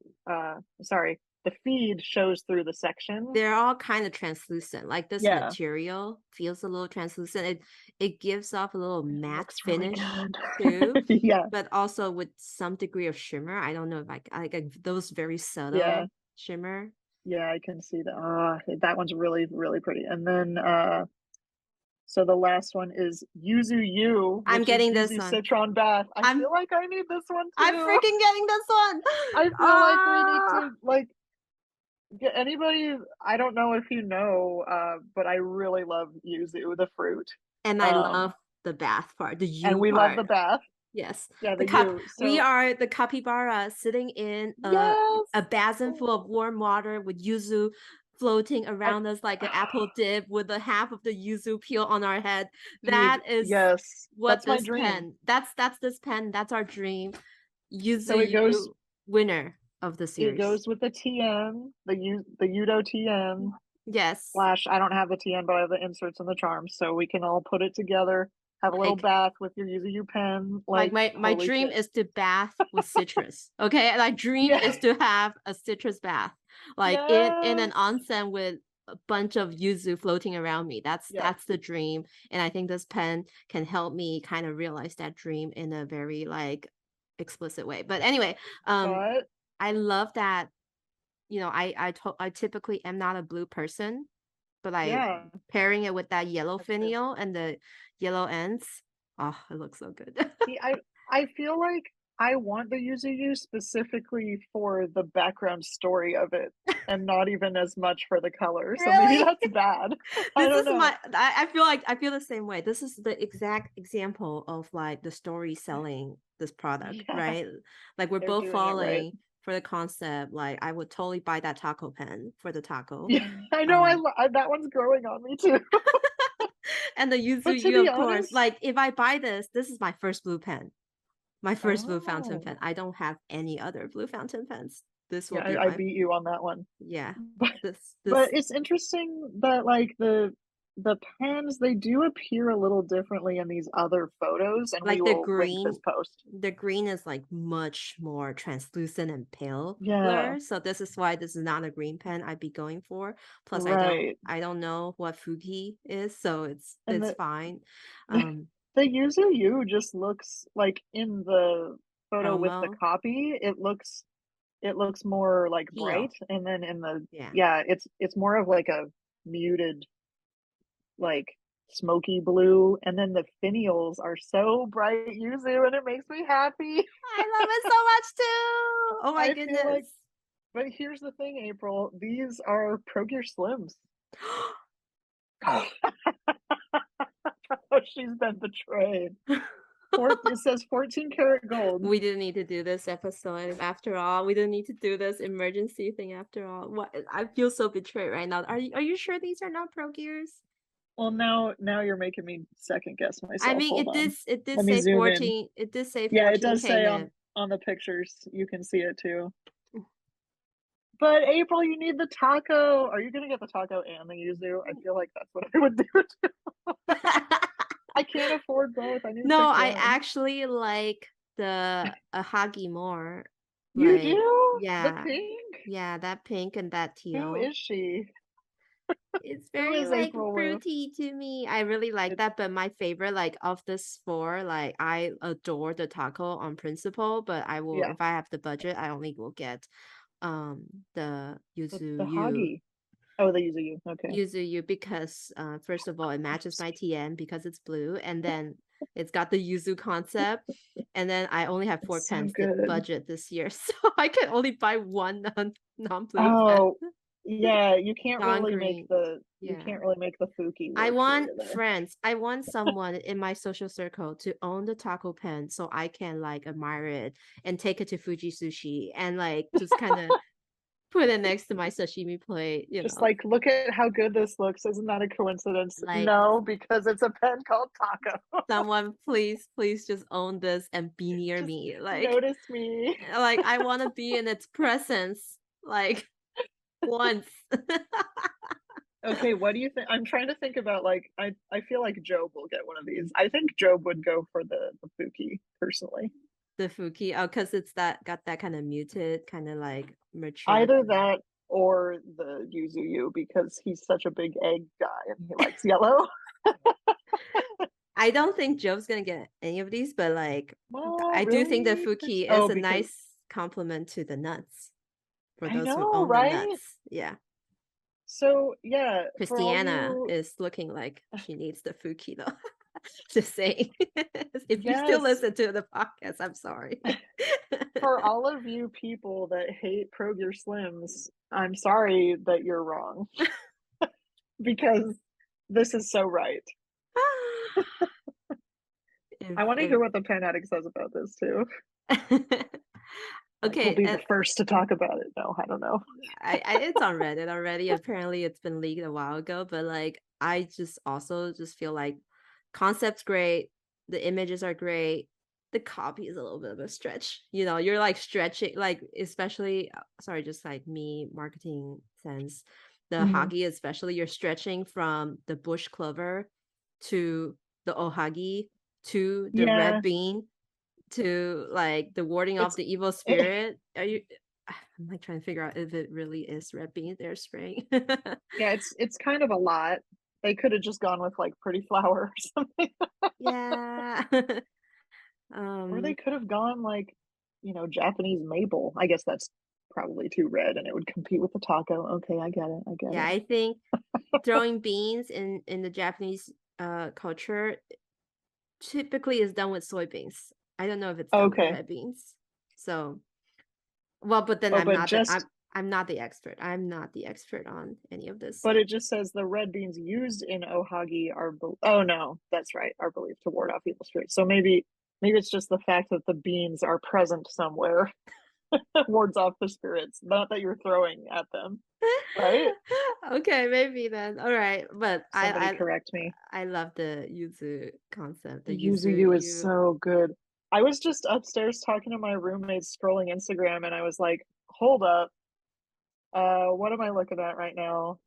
sorry, the feed shows through the section. They're all kind of translucent. Like this Yeah, material feels a little translucent. It gives off a little it matte looks really finish good. too, Yeah, but also with some degree of shimmer. I don't know if I like those very yeah, subtle shimmer. yeah, I can see that. That one's really, really pretty. And then so the last one is Yuzu Yu, I'm which is getting this Yuzu one. Citron Bath. I I'm feel like I need this one I'm too. freaking getting this one. I feel like we need Ah! to like get anybody. I don't know if you know, but I really love yuzu, the fruit. And I Um, love the bath part, the and you we love part. the bath. Yes. Yeah, The the cup you. we So are the capybara sitting in yes. a basin full of Oh, warm water with yuzu floating I around us like an apple dip with the half of the yuzu peel on our head. dude, That is yes. what That's my this dream. pen. That's this pen. That's our dream. So Yuzu you winner of the it series. goes with the TN, the Udo TN Yes. slash I don't have the TN, but I have the inserts and the charms. So we can all put it together, have a little Like bath with your Yuzu U pen. like Like, my holy dream shit. is to bath with citrus. Okay, my dream Yeah. is to have a citrus bath, like in an Yes. onsen with a bunch of yuzu floating around me. Yep. That's the dream, and I think this pen can help me kind of realize that dream in a very like explicit way. But anyway, um, But I love that. You know, I typically am not a blue person, but I yeah. pairing it with that yellow That's good. finial and the yellow ends. Oh, it looks so good. See, I feel like I want the Yuzu specifically for the background story of it and not even as much for the color. So maybe Really? that's bad. I This don't is know. I feel like I feel the same way. This is the exact example of like the story selling this product, Yeah, right? Like we're they're both doing it right. falling for the concept. Like I would totally buy that taco pen for the taco. Yeah, I know Um that one's growing on me too. and the But yuzu to yu, be of course. honest, Like if I buy this, this is my first blue pen. My first blue fountain oh, pen. I don't have any other blue fountain pens. This will yeah, be I my beat you on that one. yeah. But This it's interesting that like the pens they do appear a little differently in these other photos, and we like will link this post. the green is like much more translucent and Yeah, paler. So this is why this is not a green pen I'd be going for. Plus right. I don't know what Fuki is, so And it's fine. the Um the Yuzu You just looks like in the photo with the promo, copy, it looks more like bright, teal. and then in the Yeah. yeah, it's more of like a muted like smoky blue, and then the finials are so bright yuzu, and it makes me happy. I love it so much too. Oh my I feel goodness. like, but here's the thing, April. These are Procure Slims. Oh, she's been betrayed. It says 14 karat gold. We didn't need to do this episode after all. We didn't need to do this emergency thing after all. What I feel so betrayed right now. Are you sure these are not pro gears? Well, now you're making me second guess I myself. mean Hold on. it did Let me say zoom in. 14. It did say Yeah, it 14 does K say nib. on the pictures. You can see it too. But April, you need the taco. Are you gonna get the taco and the yuzu? I feel like that's what I would do too. I can't afford both. I need to No, pick I one. actually like the ahagi more. You Like, do? The yeah. pink? Yeah, that pink and that Who teal. is she? It's Who very is like April Wu? fruity to me. I really like It, that, but my favorite like of this four, like I adore the taco on principle, but I will yeah, if I have the budget, I only will get the the yuzu Hagi. Oh, the Yuzu. Okay. yuzu because first of all it matches my TN because it's blue, and then it's got the yuzu concept, and then I only have four It's so pens the good. budget this year, so I can only buy one non-blue pen. Oh, yeah, you can't Non really make green. you Yeah. can't really make the Fuki I work for want you there. friends. I want someone in my social circle to own the taco pen so I can like admire it and take it to Fuji Sushi and like just kind of put it next to my sashimi plate, Just like, look at how good this looks. Isn't that a coincidence? like No, because it's a pen called Taco. someone please just own this and be near Just me. notice me. Like I want to be in its presence like once. Okay, what do you think? I'm trying to think about like I feel like Job will get one of these. I think Job would go for the Fuki personally. The Fuki, oh, because it's that got that kind of muted, kind of like mature. Either that or the Yuzu because he's such a big egg guy and he likes yellow. I don't think Joe's gonna get any of these, but like Well, I do think the really? Fuki Oh, is a because nice complement to the nuts for I those who know, own the right? nuts. Yeah. So yeah, for all Christiana you is looking like she needs the Fuki though. Just saying. If you still yes, listen to the podcast, I'm sorry. for all of you people that hate Kroger Slims, I'm sorry that you're wrong because this is so right. if I want to if hear what the Pen Addict says about this too. Like we'll okay, be the first to talk about it. No, I don't know. I it's on Reddit already. Apparently, it's been leaked a while ago, but like I just also just feel like concept's great, the images are great, the copy is a little bit of a stretch. You know, you're like stretching, like especially sorry, just like me marketing sense, the Mhm. hagi especially, you're stretching from the bush clover to the ohagi to the red Yeah, bean to like the warding off it's the evil it, spirit. Are you? I'm like trying to figure out if it really is red beans they're spraying. yeah, it's kind of a lot. They could have just gone with like pretty flower or something. Yeah. Or they um. could have gone like, Japanese maple. I guess that's probably too red and it would compete with the taco. Okay, I get it. I get Yeah, it. I think throwing beans in the Japanese culture typically is done with soybeans. I don't know if it's done with Okay. red beans. So, well, but then Oh, but just I'm not the expert. I'm not the expert on any of this. but So it just says the red beans used in ohagi are oh no, that's right, are believed to ward off evil spirits. So maybe it's just the fact that the beans are present somewhere wards off the spirits, not that you're throwing at them, right? okay, maybe then. All right, but Somebody correct me. I love the yuzu concept. The yuzu Yuzu is you. so good. I was just upstairs talking to my roommates scrolling Instagram and I was like, hold up. What am I looking at right now?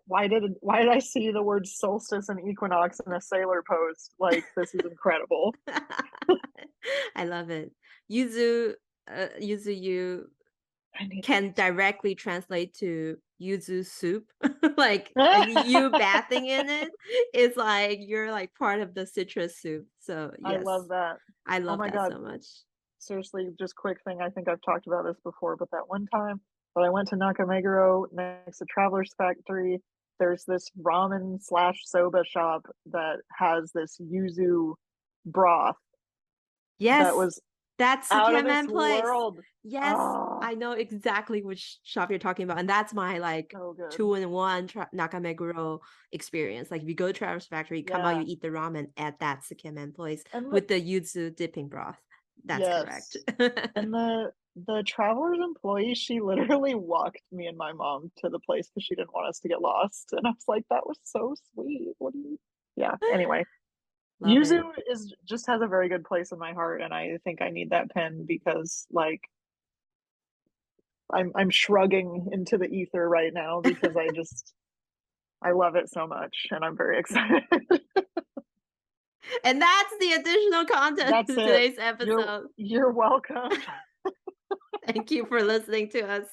Why did I see the word solstice and equinox in a sailor post? Like this is incredible. I love it. Yuzu, yuzu you I need can these. directly translate to yuzu soup. Like, and you bathing in it is like you're like part of the citrus soup. So I yes, love that. I Oh love my that god. so much. Seriously, just quick thing. I think I've talked about this before, but that one time that I went to Nakameguro next to Traveler's Factory, there's this ramen slash soba shop that has this yuzu broth that Yes, was that's the out of this Kenman place. world. Yes, Oh, I know exactly which shop you're talking about, and that's my like so good. 2-in-1 Nakameguro experience. Like if you go to Travis Factory, come out, you Yeah. eat the ramen at that Sekemen place And with the yuzu dipping broth. That's correct. yes. And the Traveler's employee, she literally walked me and my mom to the place because she didn't want us to get lost. And I was like, that was so sweet. What do you Yeah. Anyway, Love Yuzu it. is just has a very good place in my heart, and I think I need that pen because like I'm shrugging into the ether right now because I love it so much and I'm very excited. And that's the additional content That's to it. today's You're episode. you're welcome. Thank you for listening to us.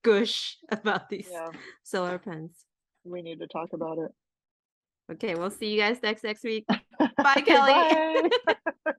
gush about these Yeah, solar pens. we need to talk about it. Okay, we'll see you guys next week. Bye, Okay, Kelly. bye.